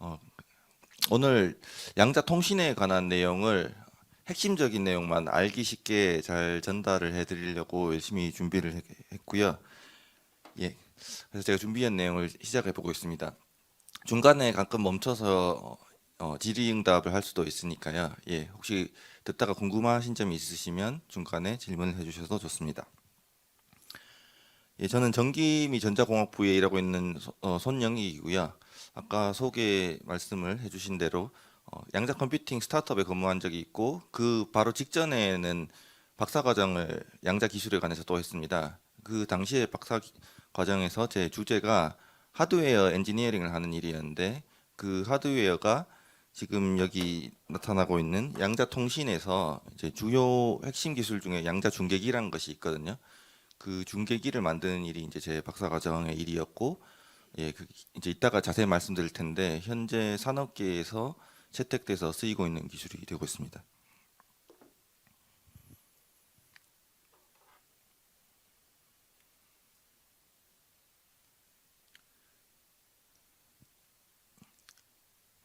어, 오늘 양자 통신에 관한 내용을 핵심적인 내용만 알기 쉽게 잘 전달을 해드리려고 열심히 준비를 했고요. 예, 그래서 제가 준비한 내용을 시작해 보고 있습니다. 중간에 가끔 멈춰서 질의응답을 할 수도 있으니까요. 예, 혹시 듣다가 궁금하신 점이 있으시면 중간에 질문을 해주셔도 좋습니다. 예, 저는 전기미 전자공학부에 일하고 있는 손영익이고요. 아까 소개 말씀을 해주신 대로 양자 컴퓨팅 스타트업에 근무한 적이 있고 그 바로 직전에는 박사 과정을 양자 기술에 관해서 또 했습니다. 그 당시에 박사 과정에서 제 주제가 하드웨어 엔지니어링을 하는 일이었는데 그 하드웨어가 지금 여기 나타나고 있는 양자 통신에서 이제 주요 핵심 기술 중에 양자 중계기라는 것이 있거든요. 그 중계기를 만드는 일이 이제 제 박사 과정의 일이었고, 예, 이제 이따가 자세히 말씀드릴 텐데 현재 산업계에서 채택돼서 쓰이고 있는 기술이 되고 있습니다.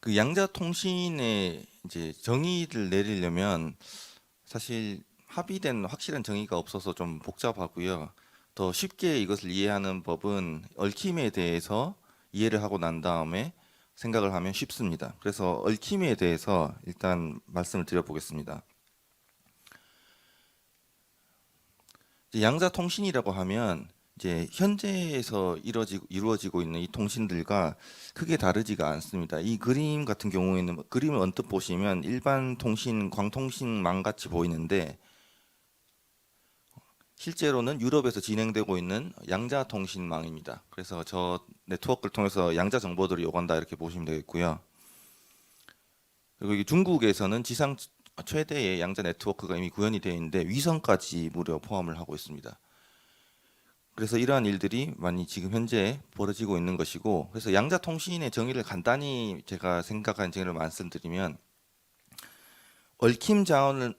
그 양자 통신의 이제 정의를 내리려면 사실 합의된 확실한 정의가 없어서 좀 복잡하고요. 더 쉽게 이것을 이해하는 법은 얽힘에 대해서 이해를 하고 난 다음에 생각을 하면 쉽습니다. 그래서 얽힘에 대해서 일단 말씀을 드려보겠습니다. 이제 양자 통신이라고 하면 이제 현재에서 이루어지고 있는 이 통신들과 크게 다르지가 않습니다. 이 그림 같은 경우에는 그림을 언뜻 보시면 일반 통신, 광통신망 같이 보이는데 실제로는 유럽에서 진행되고 있는 양자 통신망입니다. 그래서 저 네트워크를 통해서 양자 정보들이 오간다 이렇게 보시면 되겠고요. 그리고 이 중국에서는 지상 최대의 양자 네트워크가 이미 구현이 되어 있는데 위성까지 무려 포함을 하고 있습니다. 그래서 이러한 일들이 많이 지금 현재 벌어지고 있는 것이고, 그래서 양자 통신의 정의를 간단히 제가 생각한 정의를 말씀드리면 얽힘 자원을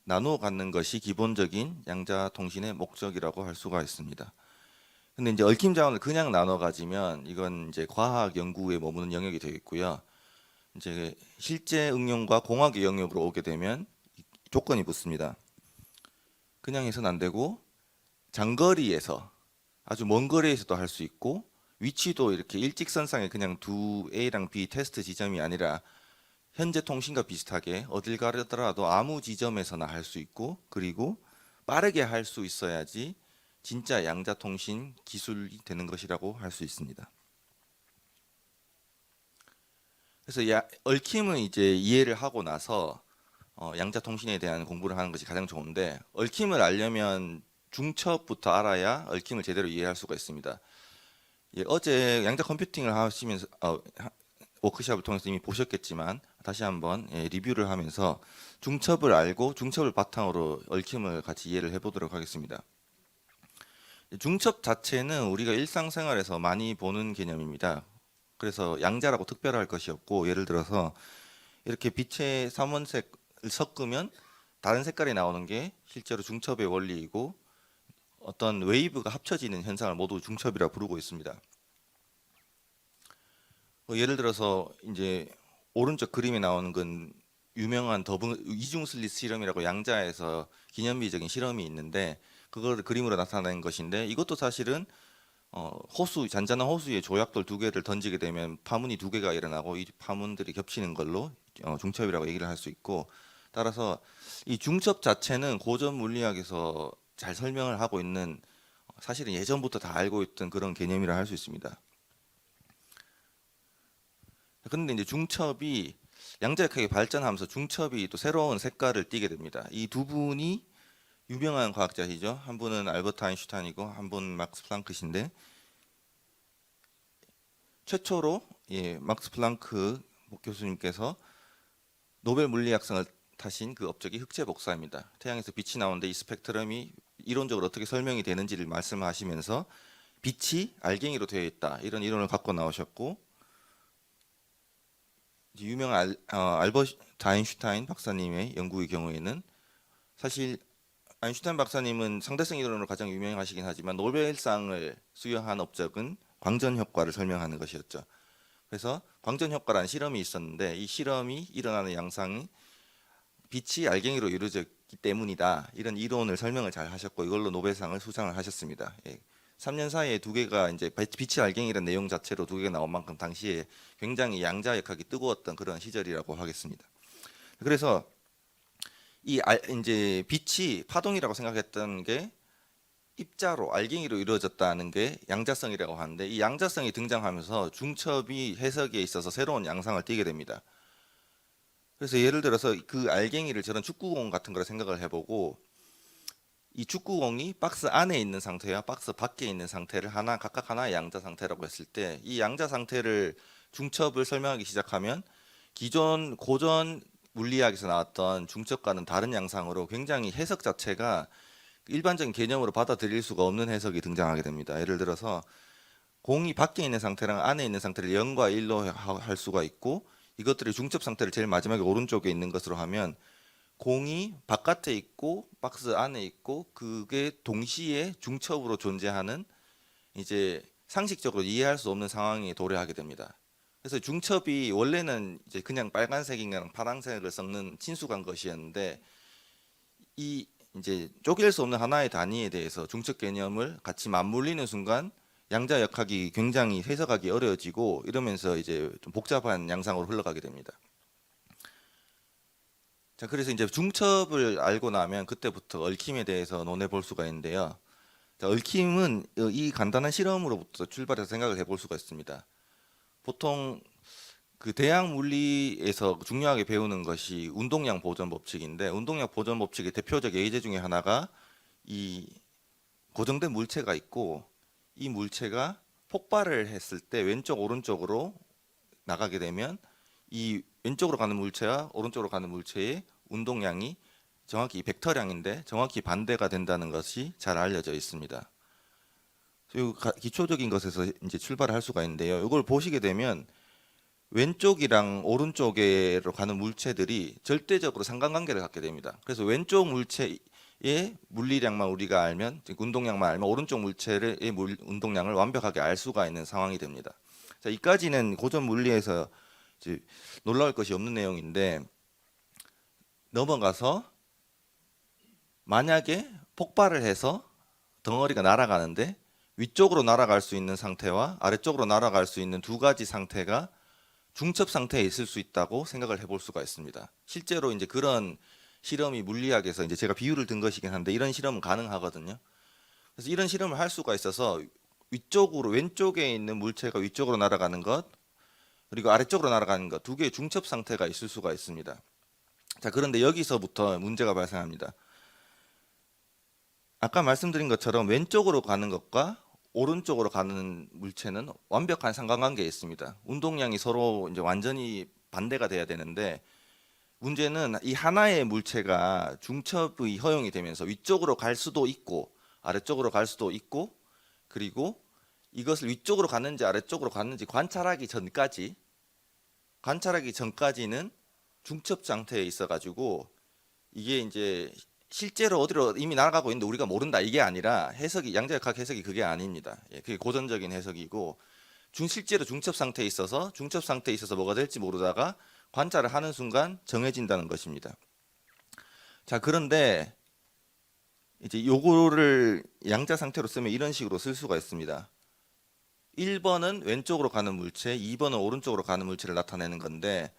나누어 갖는 것이 기본적인 양자 통신의 목적이라고 할 수가 있습니다. 근데 이제 얽힘 자원을 그냥 나눠 가지면 이건 이제 과학 연구에 머무는 영역이 되겠고요. 이제 실제 응용과 공학의 영역으로 오게 되면 조건이 붙습니다. 그냥 해서는 안 되고 장거리에서 아주 먼 거리에서도 할 수 있고 위치도 이렇게 일직선상에 그냥 두 A랑 B 테스트 지점이 아니라 현재 통신과 비슷하게 어딜 가더라도 아무 지점에서나 할 수 있고 그리고 빠르게 할 수 있어야지 진짜 양자 통신 기술이 되는 것이라고 할 수 있습니다. 그래서 얽힘은 이제 이해를 하고 나서 양자 통신에 대한 공부를 하는 것이 가장 좋은데 얽힘을 알려면 중첩부터 알아야 얽힘을 제대로 이해할 수가 있습니다. 예, 어제 양자 컴퓨팅을 하시면서 워크숍을 통해서 이미 보셨겠지만 다시 한번 리뷰를 하면서 중첩을 알고 중첩을 바탕으로 얽힘을 같이 이해를 해보도록 하겠습니다. 중첩 자체는 우리가 일상생활에서 많이 보는 개념입니다. 그래서 양자라고 특별할 것이 없고 예를 들어서 이렇게 빛의 삼원색을 섞으면 다른 색깔이 나오는 게 실제로 중첩의 원리이고 어떤 웨이브가 합쳐지는 현상을 모두 중첩이라 부르고 있습니다. 예를 들어서 이제 오른쪽 그림에 나오는 건 유명한 더블 이중슬릿 실험이라고 양자에서 기념비적인 실험이 있는데 그걸 그림으로 나타낸 것인데 이것도 사실은 호수 잔잔한 호수에 조약돌 두 개를 던지게 되면 파문이 두 개가 일어나고 이 파문들이 겹치는 걸로 중첩이라고 얘기를 할 수 있고 따라서 이 중첩 자체는 고전 물리학에서 잘 설명을 하고 있는 사실은 예전부터 다 알고 있던 그런 개념이라 할 수 있습니다. 그런데 이제 중첩이 양자역학이 발전하면서 중첩이 또 새로운 색깔을 띠게 됩니다. 이 두 분이 유명한 과학자이죠. 한 분은 알버트 아인슈타인이고 한 분은 막스 플랑크신데 최초로 막스 플랑크 교수님께서 노벨 물리학상을 타신 그 업적이 흑체 복사입니다. 태양에서 빛이 나오는데 이 스펙트럼이 이론적으로 어떻게 설명이 되는지를 말씀하시면서 빛이 알갱이로 되어 있다 이런 이론을 갖고 나오셨고 유명한 알버트 아인슈타인 박사님의 연구의 경우에는 사실 아인슈타인 박사님은 상대성 이론으로 가장 유명하시긴 하지만 노벨상을 수여한 업적은 광전 효과를 설명하는 것이었죠. 그래서 광전 효과라는 실험이 있었는데 이 실험이 일어나는 양상이 빛이 알갱이로 이루어졌기 때문이다. 이런 이론을 설명을 잘 하셨고 이걸로 노벨상을 수상을 하셨습니다. 예. 3년 사이에 두 개가 이제 빛이 알갱이라는 내용 자체로 두 개가 나온 만큼 당시에 굉장히 양자역학이 뜨거웠던 그런 시절이라고 하겠습니다. 그래서 이제 빛이 파동이라고 생각했던 게 입자로 알갱이로 이루어졌다는 게 양자성이라고 하는데 이 양자성이 등장하면서 중첩이 해석에 있어서 새로운 양상을 띠게 됩니다. 그래서 예를 들어서 그 알갱이를 저런 축구공 같은 거로 생각을 해보고 이 축구공이 박스 안에 있는 상태와 박스 밖에 있는 상태를 각각 하나의 양자 상태라고 했을 때 이 양자 상태를 중첩을 설명하기 시작하면 기존 고전 물리학에서 나왔던 중첩과는 다른 양상으로 굉장히 해석 자체가 일반적인 개념으로 받아들일 수가 없는 해석이 등장하게 됩니다. 예를 들어서 공이 밖에 있는 상태랑 안에 있는 상태를 0과 1로 할 수가 있고 이것들의 중첩 상태를 제일 마지막에 오른쪽에 있는 것으로 하면 공이 바깥에 있고 박스 안에 있고 그게 동시에 중첩으로 존재하는 이제 상식적으로 이해할 수 없는 상황에 도래하게 됩니다. 그래서 중첩이 원래는 이제 그냥 빨간색이랑 파란색을 섞는 친숙한 것이었는데 이 이제 쪼갤 수 없는 하나의 단위에 대해서 중첩 개념을 같이 맞물리는 순간 양자역학이 굉장히 해석하기 어려워지고 이러면서 이제 좀 복잡한 양상으로 흘러가게 됩니다. 자, 그래서 이제 중첩을 알고 나면 그때부터 얽힘에 대해서 논해 볼 수가 있는데요. 자, 얽힘은 이 간단한 실험으로부터 출발해서 생각을 해볼 수가 있습니다. 보통 그 대학 물리에서 중요하게 배우는 것이 운동량 보존 법칙인데 운동량 보존 법칙의 대표적 예제 중에 하나가 이 고정된 물체가 있고 이 물체가 폭발을 했을 때 왼쪽 오른쪽으로 나가게 되면 이 왼쪽으로 가는 물체와 오른쪽으로 가는 물체의 운동량이 정확히 벡터량인데 정확히 반대가 된다는 것이 잘 알려져 있습니다. 기초적인 것에서 이제 출발을 할 수가 있는데요. 이걸 보시게 되면 왼쪽이랑 오른쪽으로 가는 물체들이 절대적으로 상관관계를 갖게 됩니다. 그래서 왼쪽 물체의 물리량만 우리가 알면, 운동량만 알면 오른쪽 물체의 운동량을 완벽하게 알 수가 있는 상황이 됩니다. 자, 이까지는 고전 물리에서 이제 놀라울 것이 없는 내용인데 넘어가서 만약에 폭발을 해서 덩어리가 날아가는데 위쪽으로 날아갈 수 있는 상태와 아래쪽으로 날아갈 수 있는 두 가지 상태가 중첩 상태에 있을 수 있다고 생각을 해볼 수가 있습니다. 실제로 이제 그런 실험이 물리학에서 이제 제가 비유를 든 것이긴 한데 이런 실험은 가능하거든요. 그래서 이런 실험을 할 수가 있어서 왼쪽에 있는 물체가 위쪽으로 날아가는 것 그리고 아래쪽으로 날아가는 것 두 개의 중첩 상태가 있을 수가 있습니다. 자, 그런데 여기서부터 문제가 발생합니다. 아까 말씀드린 것처럼 왼쪽으로 가는 것과 오른쪽으로 가는 물체는 완벽한 상관관계에 있습니다. 운동량이 서로 이제 완전히 반대가 돼야 되는데 문제는 이 하나의 물체가 중첩의 허용이 되면서 위쪽으로 갈 수도 있고 아래쪽으로 갈 수도 있고 그리고 이것을 위쪽으로 갔는지 아래쪽으로 갔는지 관찰하기 전까지는 중첩 상태에 있어 가지고 이게 이제 실제로 어디로 이미 날아가고 있는데 우리가 모른다 이게 아니라 양자역학 해석이 그게 아닙니다. 예, 그게 고전적인 해석이고 실제로 중첩 상태에 있어서 뭐가 될지 모르다가 관찰을 하는 순간 정해진다는 것입니다. 자, 그런데 이제 요거를 양자 상태로 쓰면 이런 식으로 쓸 수가 있습니다. 1번은 왼쪽으로 가는 물체, 2번은 오른쪽으로 가는 물체를 나타내는 건데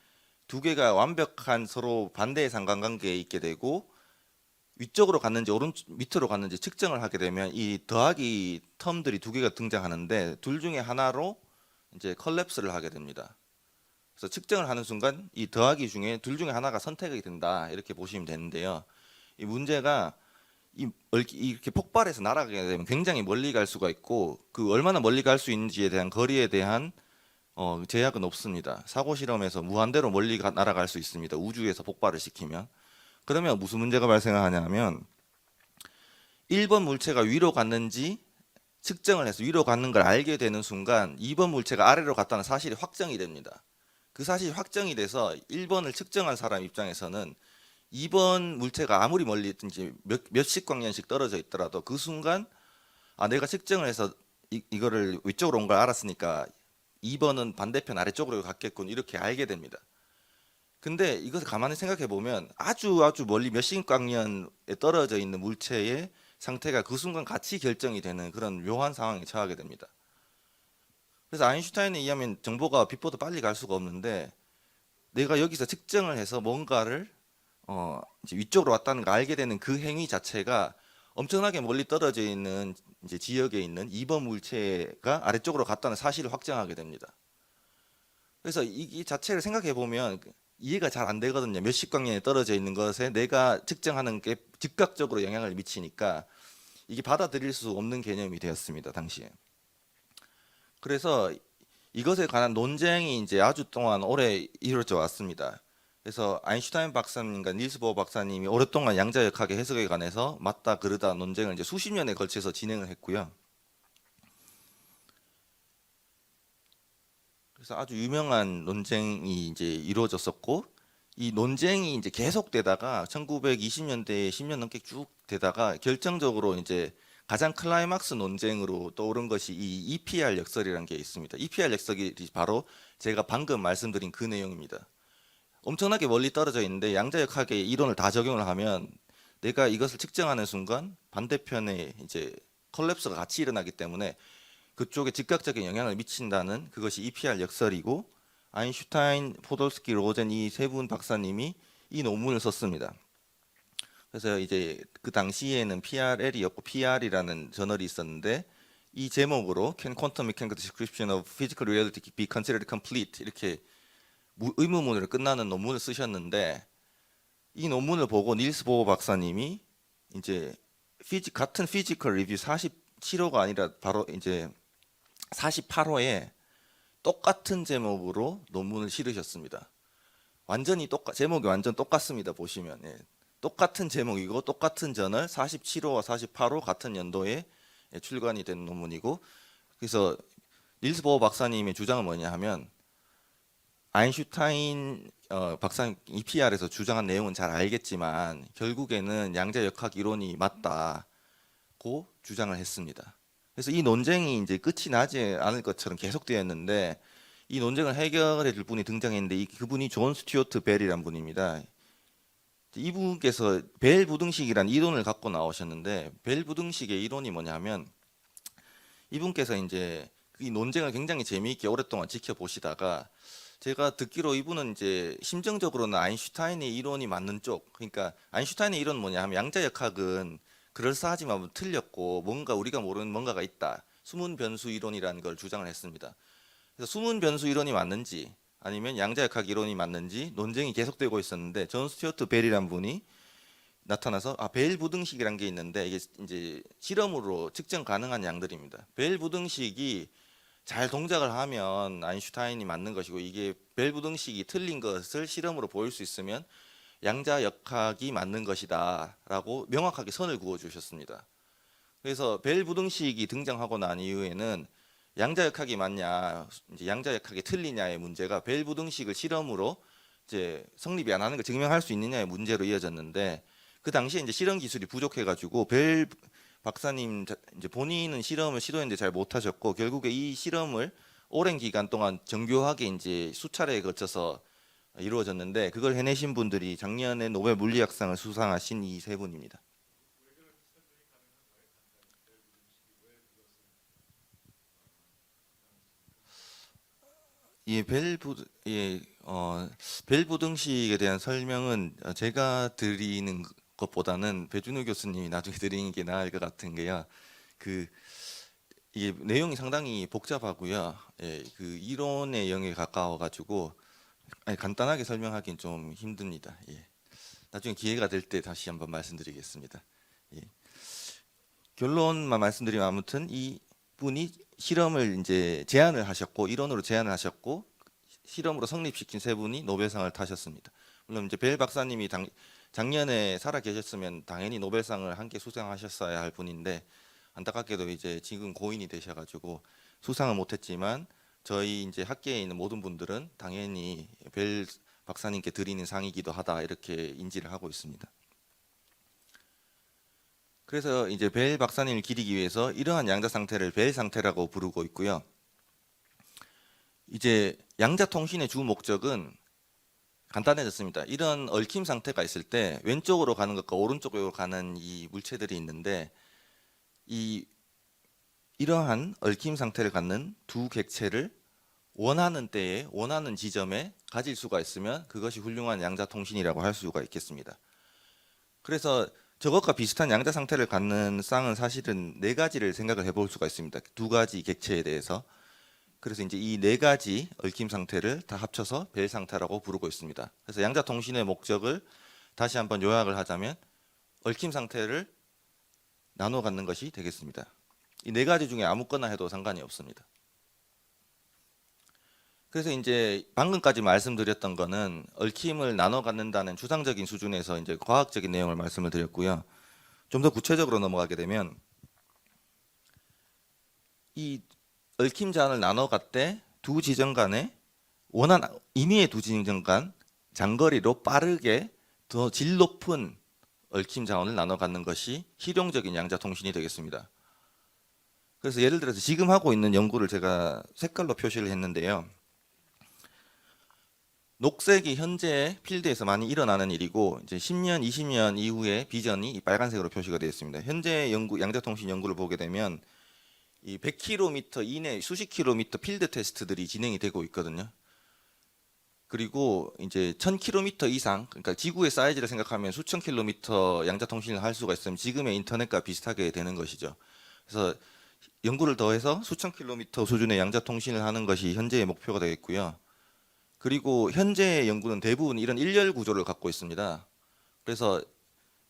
두 개가 완벽한 서로 반대의 상관관계에 있게 되고 위쪽으로 갔는지 밑으로 갔는지 측정을 하게 되면 이 더하기 텀들이 두 개가 등장하는데 둘 중에 하나로 이제 컬랩스를 하게 됩니다. 그래서 측정을 하는 순간 이 더하기 중에 둘 중에 하나가 선택이 된다 이렇게 보시면 되는데요. 이 문제가 이렇게 폭발해서 날아가게 되면 굉장히 멀리 갈 수가 있고 그 얼마나 멀리 갈 수 있는지에 대한 거리에 대한 제약은 없습니다. 사고 실험에서 무한대로 멀리 날아갈 수 있습니다. 우주에서 폭발을 시키면. 그러면 무슨 문제가 발생하냐면 1번 물체가 위로 갔는지 측정을 해서 위로 가는 걸 알게 되는 순간 2번 물체가 아래로 갔다는 사실이 확정이 됩니다. 그 사실이 확정이 돼서 1번을 측정한 사람 입장에서는 2번 물체가 아무리 멀리 있든지 몇십 광년씩 떨어져 있더라도 그 순간 내가 측정을 해서 이거를 위쪽으로 온 걸 알았으니까 2번은 반대편 아래쪽으로 갔겠군 이렇게 알게 됩니다. 근데 이것을 가만히 생각해 보면 아주 아주 멀리 몇십 광년에 떨어져 있는 물체의 상태가 그 순간 같이 결정이 되는 그런 묘한 상황에 처하게 됩니다. 그래서 아인슈타인에 의하면 정보가 빛보다 빨리 갈 수가 없는데 내가 여기서 측정을 해서 뭔가를 이제 위쪽으로 왔다는 걸 알게 되는 그 행위 자체가 엄청나게 멀리 떨어져 있는 이제 지역에 있는 2번 물체가 아래쪽으로 갔다는 사실을 확정하게 됩니다. 그래서 이 자체를 생각해 보면 이해가 잘 안 되거든요. 몇십 광년에 떨어져 있는 것에 내가 측정하는 게 즉각적으로 영향을 미치니까 이게 받아들일 수 없는 개념이 되었습니다, 당시에. 그래서 이것에 관한 논쟁이 이제 아주 동안 오래 이루어져 왔습니다. 그래서 아인슈타인 박사님과 닐스 보어 박사님이 오랫동안 양자역학의 해석에 관해서 맞다 그르다 논쟁을 이제 수십 년에 걸쳐서 진행을 했고요. 그래서 아주 유명한 논쟁이 이제 이루어졌었고 이 논쟁이 이제 계속되다가 1920년대에 10년 넘게 쭉 되다가 결정적으로 이제 가장 클라이막스 논쟁으로 떠오른 것이 이 EPR 역설이라는 게 있습니다. EPR 역설이 바로 제가 방금 말씀드린 그 내용입니다. 엄청나게 멀리 떨어져 있는데 양자역학의 이론을 다 적용을 하면 내가 이것을 측정하는 순간 반대편에 이제 컬랩스가 같이 일어나기 때문에 그쪽에 즉각적인 영향을 미친다는 그것이 EPR 역설이고 아인슈타인, 포돌스키, 로젠 이 세 분 박사님이 이 논문을 썼습니다. 그래서 이제 그 당시에는 PRL이었고 PR이라는 저널이 있었는데 이 제목으로 Can Quantum Mechanical Description of Physical Reality be Considered Complete 이렇게 의문문으로 끝나는 논문을 쓰셨는데 이 논문을 보고 닐스 보어 박사님이 이제 같은 피지컬 리뷰 47호가 아니라 바로 이제 48호에 똑같은 제목으로 논문을 실으셨습니다. 완전히 제목이 완전 똑같습니다. 보시면 똑같은 제목이고 똑같은 저널 47호와 48호 같은 연도에 출간이 된 논문이고 그래서 닐스 보어 박사님의 주장은 뭐냐 하면 아인슈타인 박사님 EPR에서 주장한 내용은 잘 알겠지만 결국에는 양자역학 이론이 맞다고 주장을 했습니다. 그래서 이 논쟁이 이제 끝이 나지 않을 것처럼 계속되었는데 이 논쟁을 해결해 줄 분이 등장했는데 그분이 존 스튜어트 벨이란 분입니다. 이분께서 벨 부등식이란 이론을 갖고 나오셨는데 벨 부등식의 이론이 뭐냐면 이분께서 이제 이 논쟁을 굉장히 재미있게 오랫동안 지켜보시다가 제가 듣기로 이분은 이제 심정적으로는 아인슈타인의 이론이 맞는 쪽 그러니까 아인슈타인의 이론은 뭐냐 하면 양자역학은 그럴싸하지만 틀렸고 뭔가 우리가 모르는 뭔가가 있다. 숨은 변수 이론이라는 걸 주장을 했습니다. 그래서 숨은 변수 이론이 맞는지 아니면 양자역학 이론이 맞는지 논쟁이 계속되고 있었는데 존 스튜어트 벨이란 분이 나타나서 벨 부등식이란 게 있는데 이게 이제 실험으로 측정 가능한 양들입니다. 벨 부등식이 잘 동작을 하면 아인슈타인이 맞는 것이고 이게 벨 부등식이 틀린 것을 실험으로 보일 수 있으면 양자역학이 맞는 것이다라고 명확하게 선을 그어 주셨습니다. 그래서 벨 부등식이 등장하고 난 이후에는 양자역학이 맞냐, 이제 양자역학이 틀리냐의 문제가 벨 부등식을 실험으로 이제 성립이 안 하는 걸 증명할 수 있느냐의 문제로 이어졌는데 그 당시에 이제 실험 기술이 부족해가지고 벨 박사님 이제 본인은 실험을 시도했는데 잘 못하셨고 결국에 이 실험을 오랜 기간 동안 정교하게 이제 수차례에 걸쳐서 이루어졌는데 그걸 해내신 분들이 작년에 노벨 물리학상을 수상하신 이 세 분입니다. 예, 벨 부등식에 대한 설명은 제가 드리는 것보다는 배준호 교수님이 나중에 드리는 게 나을 것 같은 게요. 그 이게 내용이 상당히 복잡하고요. 예, 그 이론의 영역에 가까워 가지고 간단하게 설명하기는 좀 힘듭니다. 예. 나중에 기회가 될 때 다시 한번 말씀드리겠습니다. 예. 결론만 말씀드리면 아무튼 이 분이 실험을 이제 제안을 하셨고 이론으로 제안을 하셨고 실험으로 성립시킨 세 분이 노벨상을 타셨습니다. 물론 이제 벨 박사님이 작년에 살아 계셨으면 당연히 노벨상을 함께 수상하셨어야 할 분인데 안타깝게도 이제 지금 고인이 되셔가지고 수상은 못했지만 저희 이제 학계에 있는 모든 분들은 당연히 벨 박사님께 드리는 상이기도 하다 이렇게 인지를 하고 있습니다. 그래서 이제 벨 박사님을 기리기 위해서 이러한 양자 상태를 벨 상태라고 부르고 있고요. 이제 양자 통신의 주 목적은 간단해졌습니다. 이런 얽힘 상태가 있을 때 왼쪽으로 가는 것과 오른쪽으로 가는 이 물체들이 있는데 이러한 얽힘 상태를 갖는 두 객체를 원하는 때에 원하는 지점에 가질 수가 있으면 그것이 훌륭한 양자 통신이라고 할 수가 있겠습니다. 그래서 저것과 비슷한 양자 상태를 갖는 쌍은 사실은 네 가지를 생각을 해볼 수가 있습니다. 두 가지 객체에 대해서. 그래서 이제 이 네 가지 얽힘 상태를 다 합쳐서 벨 상태라고 부르고 있습니다. 그래서 양자 통신의 목적을 다시 한번 요약을 하자면 얽힘 상태를 나눠 갖는 것이 되겠습니다. 이 네 가지 중에 아무거나 해도 상관이 없습니다. 그래서 이제 방금까지 말씀드렸던 거는 얽힘을 나눠 갖는다는 추상적인 수준에서 이제 과학적인 내용을 말씀을 드렸고요. 좀 더 구체적으로 넘어가게 되면 이 얽힘 자원을 나눠 갖되 두 지점 간에 임의의 두 지점 간 장거리로 빠르게 더 질 높은 얽힘 자원을 나눠 갖는 것이 실용적인 양자 통신이 되겠습니다. 그래서 예를 들어서 지금 하고 있는 연구를 제가 색깔로 표시를 했는데요. 녹색이 현재 필드에서 많이 일어나는 일이고 이제 10년, 20년 이후의 비전이 이 빨간색으로 표시가 되어 있습니다. 현재 양자 통신 연구를 보게 되면 이 100km 이내 수십 킬로미터 필드 테스트들이 진행이 되고 있거든요. 그리고 이제 1000km 이상, 그러니까 지구의 사이즈를 생각하면 수천 킬로미터 양자 통신을 할 수가 있으면 지금의 인터넷과 비슷하게 되는 것이죠. 그래서 연구를 더해서 수천 킬로미터 수준의 양자 통신을 하는 것이 현재의 목표가 되겠고요. 그리고 현재의 연구는 대부분 이런 일렬 구조를 갖고 있습니다. 그래서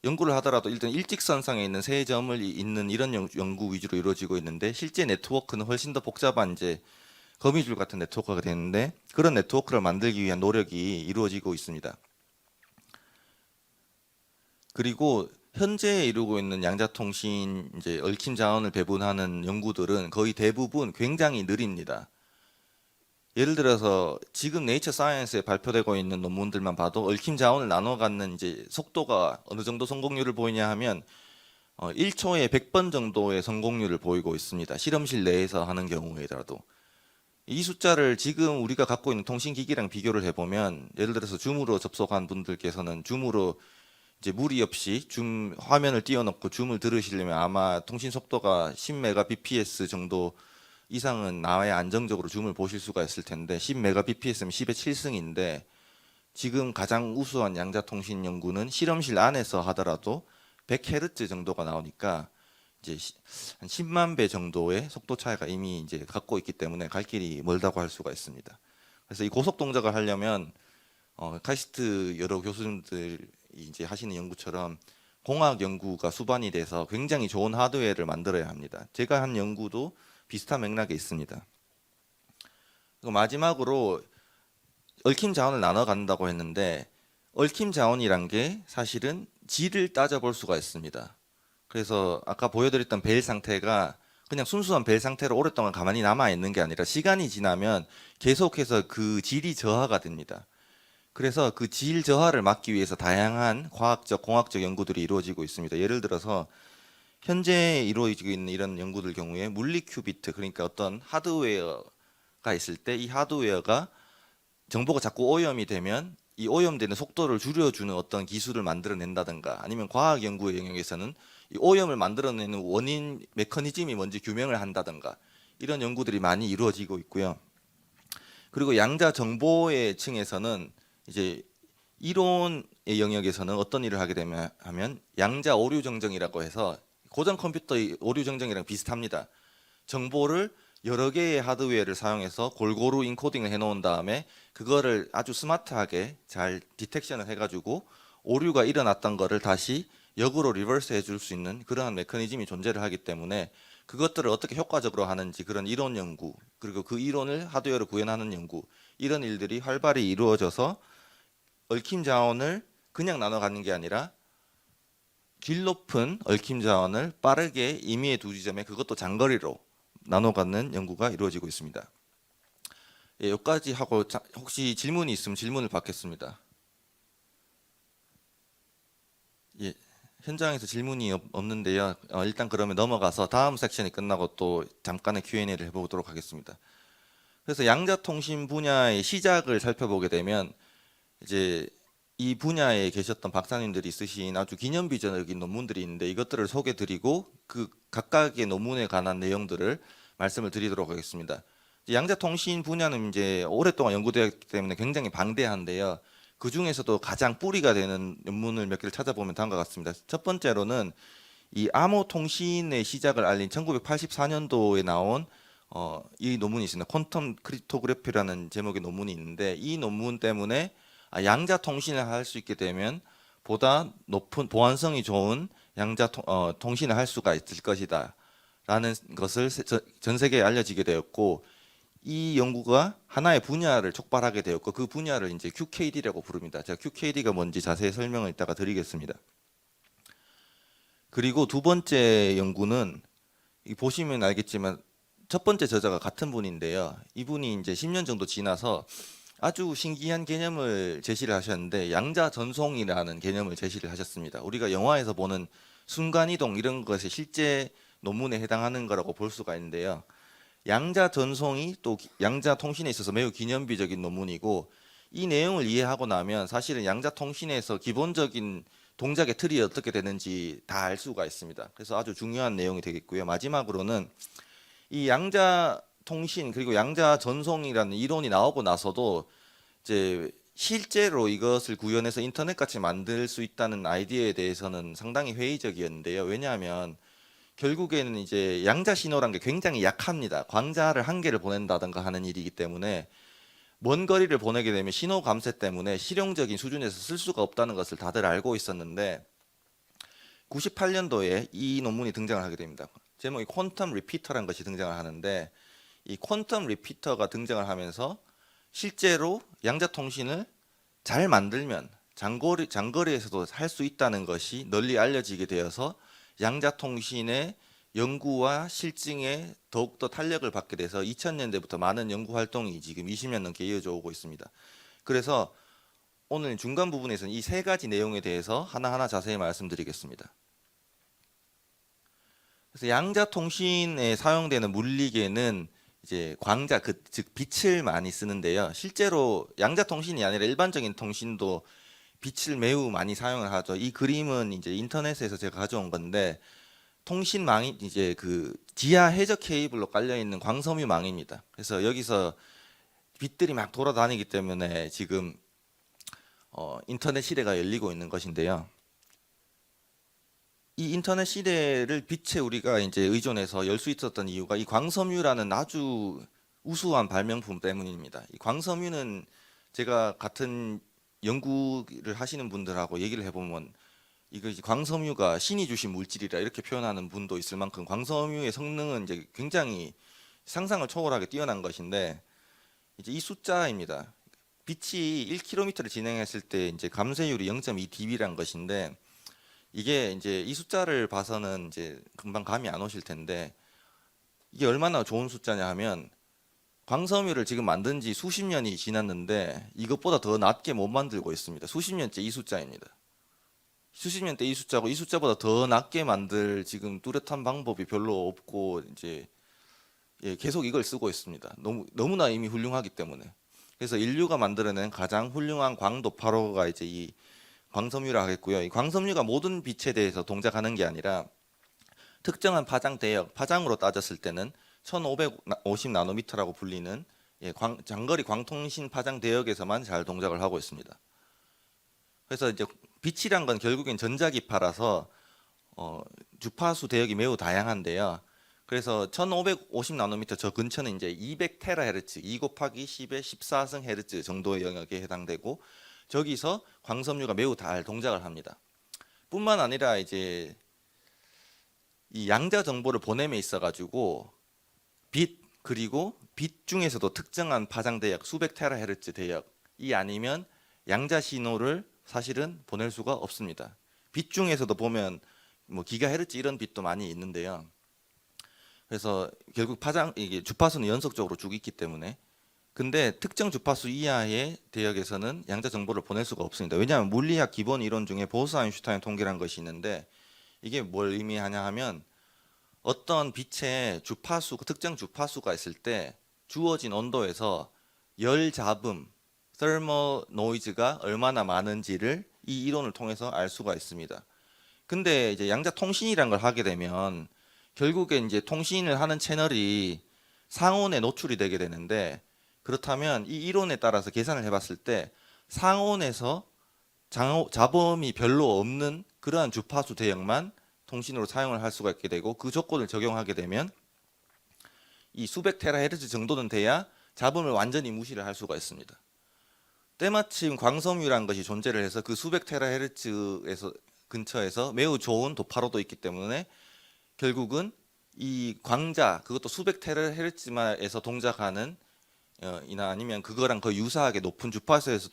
연구를 하더라도 일단 일직선상에 있는 세 점을 잇는 이런 연구 위주로 이루어지고 있는데 실제 네트워크는 훨씬 더 복잡한 이제 거미줄 같은 네트워크가 되는데 그런 네트워크를 만들기 위한 노력이 이루어지고 있습니다. 그리고 현재 이루고 있는 양자통신 이제 얽힘 자원을 배분하는 연구들은 거의 대부분 굉장히 느립니다. 예를 들어서 지금 네이처 사이언스에 발표되고 있는 논문들만 봐도 얽힘 자원을 나눠 갖는 이제 속도가 어느 정도 성공률을 보이냐 하면 1초에 100번 정도의 성공률을 보이고 있습니다. 실험실 내에서 하는 경우에라도. 이 숫자를 지금 우리가 갖고 있는 통신기기랑 비교를 해보면 예를 들어서 줌으로 접속한 분들께서는 줌으로 이제 무리 없이 줌 화면을 띄워놓고 줌을 들으시려면 아마 통신 속도가 10mbps 정도 이상은 나와야 안정적으로 줌을 보실 수가 있을 텐데 10mbps면 10의 7승인데 지금 가장 우수한 양자 통신 연구는 실험실 안에서 하더라도 100Hz 정도가 나오니까 이제 한 10만 배 정도의 속도 차이가 이미 이제 갖고 있기 때문에 갈 길이 멀다고 할 수가 있습니다. 그래서 이 고속 동작을 하려면 카이스트 여러 교수님들이 이제 하시는 연구처럼 공학 연구가 수반이 돼서 굉장히 좋은 하드웨어를 만들어야 합니다. 제가 한 연구도 비슷한 맥락에 있습니다. 그리고 마지막으로 얽힘 자원을 나눠 간다고 했는데 얽힘 자원이란 게 사실은 질을 따져볼 수가 있습니다. 그래서 아까 보여드렸던 벨 상태가 그냥 순수한 벨 상태로 오랫동안 가만히 남아 있는 게 아니라 시간이 지나면 계속해서 그 질이 저하가 됩니다. 그래서 그 질 저하를 막기 위해서 다양한 과학적, 공학적 연구들이 이루어지고 있습니다. 예를 들어서 현재 이루어지고 있는 이런 연구들 경우에 물리 큐비트, 그러니까 어떤 하드웨어가 있을 때 이 하드웨어가 정보가 자꾸 오염이 되면 이 오염되는 속도를 줄여주는 어떤 기술을 만들어낸다든가 아니면 과학 연구의 영역에서는 이 오염을 만들어내는 원인 메커니즘이 뭔지 규명을 한다든가 이런 연구들이 많이 이루어지고 있고요. 그리고 양자 정보의 층에서는 이제 이론의 영역에서는 어떤 일을 하게 되면 하면 양자 오류 정정이라고 해서 고전 컴퓨터의 오류 정정이랑 비슷합니다. 정보를 여러 개의 하드웨어를 사용해서 골고루 인코딩을 해놓은 다음에 그거를 아주 스마트하게 잘 디텍션을 해가지고 오류가 일어났던 거를 다시 역으로 리버스 해줄 수 있는 그러한 메커니즘이 존재를 하기 때문에 그것들을 어떻게 효과적으로 하는지 그런 이론 연구 그리고 그 이론을 하드웨어로 구현하는 연구 이런 일들이 활발히 이루어져서 얽힘 자원을 그냥 나눠 갖는 게 아니라 질 높은 얽힘 자원을 빠르게 임의의 두 지점에 그것도 장거리로 나눠 갖는 연구가 이루어지고 있습니다. 예, 여기까지 하고 혹시 질문이 있으면 질문을 받겠습니다. 예, 현장에서 질문이 없는데요. 일단 그러면 넘어가서 다음 섹션이 끝나고 또 잠깐의 Q&A를 해보도록 하겠습니다. 그래서 양자통신 분야의 시작을 살펴보게 되면 이제 이 분야에 계셨던 박사님들이 쓰신 아주 기념비적인 논문들이 있는데 이것들을 소개드리고 그 각각의 논문에 관한 내용들을 말씀을 드리도록 하겠습니다. 양자통신 분야는 이제 오랫동안 연구되었기 때문에 굉장히 방대한데요. 그 중에서도 가장 뿌리가 되는 논문을 몇 개를 찾아보면 다음과 같습니다. 첫 번째로는 이 암호 통신의 시작을 알린 1984년도에 나온 이 논문이 있습니다. 퀀텀 크립토그래피라는 제목의 논문이 있는데 이 논문 때문에 양자 통신을 할 수 있게 되면 보다 높은 보안성이 좋은 양자 통신을 할 수가 있을 것이다 라는 것을 전 세계에 알려지게 되었고, 이 연구가 하나의 분야를 촉발하게 되었고 그 분야를 이제 QKD라고 부릅니다. 제가 QKD가 뭔지 자세히 설명을 이따가 드리겠습니다. 그리고 두 번째 연구는 보시면 알겠지만 첫 번째 저자가 같은 분인데요. 이분이 이제 10년 정도 지나서 아주 신기한 개념을 제시를 하셨는데 양자 전송이라는 개념을 제시를 하셨습니다. 우리가 영화에서 보는 순간이동 이런 것이 실제 논문에 해당하는 거라고 볼 수가 있는데요. 양자 전송이 또 양자 통신에 있어서 매우 기념비적인 논문이고, 이 내용을 이해하고 나면 사실은 양자 통신에서 기본적인 동작의 틀이 어떻게 되는지 다 알 수가 있습니다. 그래서 아주 중요한 내용이 되겠고요. 마지막으로는 이 양자 통신 그리고 양자 전송이라는 이론이 나오고 나서도 이제 실제로 이것을 구현해서 인터넷 같이 만들 수 있다는 아이디어에 대해서는 상당히 회의적이었는데요. 왜냐하면 결국에는 이제 양자 신호란 게 굉장히 약합니다. 광자를 한 개를 보낸다든가 하는 일이기 때문에 먼 거리를 보내게 되면 신호 감쇄 때문에 실용적인 수준에서 쓸 수가 없다는 것을 다들 알고 있었는데 98년도에 이 논문이 등장을 하게 됩니다. 제목이 퀀텀 리피터라는 것이 등장을 하는데, 이 퀀텀 리피터가 등장을 하면서 실제로 양자 통신을 잘 만들면 장거리에서도 할 수 있다는 것이 널리 알려지게 되어서 양자 통신의 연구와 실증에 더욱더 탄력을 받게 돼서 2000년대부터 많은 연구 활동이 지금 20년 넘게 이어져 오고 있습니다. 그래서 오늘 중간 부분에서는 이 세 가지 내용에 대해서 하나하나 자세히 말씀드리겠습니다. 그래서 양자 통신에 사용되는 물리계는 이제 광자, 즉 빛을 많이 쓰는데요. 실제로 양자 통신이 아니라 일반적인 통신도 빛을 매우 많이 사용을 하죠. 이 그림은 이제 인터넷에서 제가 가져온 건데, 통신망이 이제 그 지하 해저 케이블로 깔려 있는 광섬유망입니다. 그래서 여기서 빛들이 막 돌아다니기 때문에 지금 인터넷 시대가 열리고 있는 것인데요. 이 인터넷 시대를 빛에 우리가 이제 의존해서 열 수 있었던 이유가 이 광섬유라는 아주 우수한 발명품 때문입니다. 이 광섬유는 제가 같은 연구를 하시는 분들하고 얘기를 해보면 이거 광섬유가 신이 주신 물질이라 이렇게 표현하는 분도 있을 만큼 광섬유의 성능은 이제 굉장히 상상을 초월하게 뛰어난 것인데, 이제 이 숫자입니다. 빛이 1km를 진행했을 때 이제 감쇄율이 0.2dB란 것인데, 이게 이제 이 숫자를 봐서는 이제 금방 감이 안 오실 텐데 이게 얼마나 좋은 숫자냐 하면, 광섬유를 지금 만든 지 수십 년이 지났는데 이것보다 더 낮게 못 만들고 있습니다. 수십 년째 이 숫자입니다. 수십 년대 이 숫자고 이 숫자보다 더 낮게 만들 지금 뚜렷한 방법이 별로 없고 이제 계속 이걸 쓰고 있습니다. 너무나 이미 훌륭하기 때문에. 그래서 인류가 만들어낸 가장 훌륭한 광도파로가 이제 이 광섬유라 하겠고요. 이 광섬유가 모든 빛에 대해서 동작하는 게 아니라 특정한 파장 대역, 파장으로 따졌을 때는 1550 나노미터라고 불리는 장거리 광통신 파장 대역에서만 잘 동작을 하고 있습니다. 그래서 이제 빛이란 건 결국엔 전자기파라서 주파수 대역이 매우 다양한데요. 그래서 1550 나노미터 저 근처는 이제 200 테라헤르츠, 2 곱하기 10의 14승 헤르츠 정도의 영역에 해당되고, 저기서 광섬유가 매우 잘 동작을 합니다. 뿐만 아니라 이제 이 양자 정보를 보냄에 있어 가지고 빛, 그리고 빛 중에서도 특정한 파장 대역, 수백 테라헤르츠 대역이 아니면 양자 신호를 사실은 보낼 수가 없습니다. 빛 중에서도 보면 뭐 기가헤르츠 이런 빛도 많이 있는데요. 그래서 결국 이게 주파수는 연속적으로 쭉 있기 때문에, 근데 특정 주파수 이하의 대역에서는 양자 정보를 보낼 수가 없습니다. 왜냐하면 물리학 기본 이론 중에 보스-아인슈타인 통계라는 것이 있는데, 이게 뭘 의미하냐 하면 어떤 빛의 주파수, 특정 주파수가 있을 때 주어진 온도에서 열 잡음, thermal noise가 얼마나 많은지를 이 이론을 통해서 알 수가 있습니다. 근데 이제 양자 통신이란 걸 하게 되면 결국에 이제 통신을 하는 채널이 상온에 노출이 되게 되는데, 그렇다면 이 이론에 따라서 계산을 해봤을 때 상온에서 잡음이 별로 없는 그러한 주파수 대역만 통신으로 사용을 할 수가 있게 되고, 그 조건을 적용하게 되면 이 수백 테라헤르츠 정도는 돼야 잡음을 완전히 무시를 할 수가 있습니다. 때마침 광섬유라는 것이 존재를 해서 그 수백 테라헤르츠에서 근처에서 매우 좋은 도파로도 있기 때문에 결국은 이 광자, 그것도 수백 테라헤르츠에서 동작하는 이나 아니면 그거랑 거의 유사하게 높은 주파수에서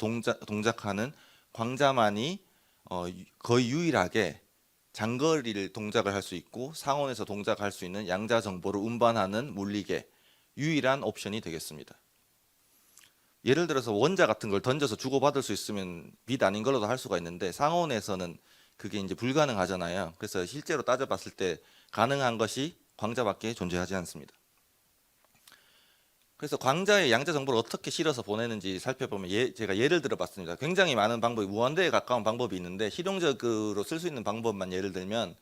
동작하는 광자만이 거의 유일하게 장거리를 동작을 할 수 있고 상온에서 동작할 수 있는 양자 정보를 운반하는 물리계 유일한 옵션이 되겠습니다. 예를 들어서 원자 같은 걸 던져서 주고받을 수 있으면 빛 아닌 걸로도 할 수가 있는데, 상온에서는 그게 이제 불가능하잖아요. 그래서 실제로 따져봤을 때 가능한 것이 광자밖에 존재하지 않습니다. 그래서 광자의 양자 정보를 어떻게 실어서 보내는지 살펴보면 제가 예를 들어봤습니다. 굉장히 많은 방법이, 무한대에 가까운 방법이 있는데 실용적으로 쓸 수 있는 방법만 예를 들면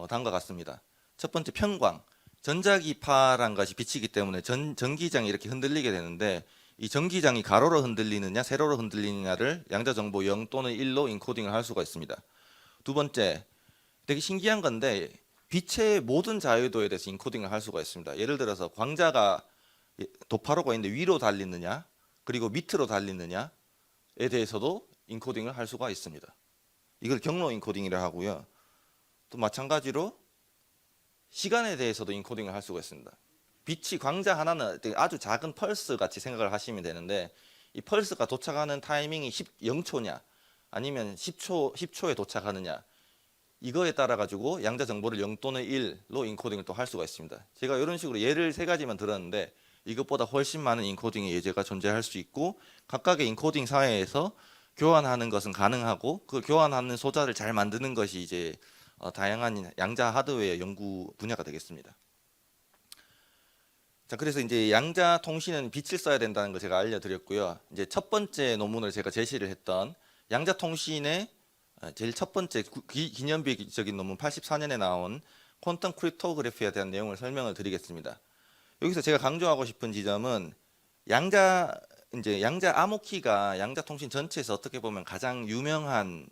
다음과 같습니다. 첫 번째, 편광. 전자기파란 것이 비치기 때문에 전기장이 이렇게 흔들리게 되는데, 이 전기장이 가로로 흔들리느냐 세로로 흔들리느냐를 양자 정보 0 또는 1로 인코딩을 할 수가 있습니다. 두 번째, 되게 신기한 건데 빛의 모든 자유도에 대해서 인코딩을 할 수가 있습니다. 예를 들어서 광자가 도파로가 있는데 위로 달리느냐 그리고 밑으로 달리느냐에 대해서도 인코딩을 할 수가 있습니다. 이걸 경로 인코딩이라 하고요. 또 마찬가지로 시간에 대해서도 인코딩을 할 수가 있습니다. 빛이 광자 하나는 아주 작은 펄스 같이 생각을 하시면 되는데, 이 펄스가 도착하는 타이밍이 0초냐 아니면 10초에 도착하느냐, 이거에 따라 가지고 양자 정보를 0 또는 1로 인코딩을 또 할 수가 있습니다. 제가 이런 식으로 예를 3가지만 들었는데 이것보다 훨씬 많은 인코딩의 예제가 존재할 수 있고, 각각의 인코딩 사회에서 교환하는 것은 가능하고, 그 교환하는 소자를 잘 만드는 것이 이제 다양한 양자 하드웨어 연구 분야가 되겠습니다. 자, 그래서 이제 양자 통신은 빛을 써야 된다는 걸 제가 알려드렸고요. 이제 첫 번째 논문을 제가 제시를 했던 양자 통신의 제일 첫 번째 기념비적인 논문 84년에 나온 퀀텀 크립토그래피에 대한 내용을 설명을 드리겠습니다. 여기서 제가 강조하고 싶은 지점은 양자 암호키가 양자 통신 전체에서 어떻게 보면 가장 유명한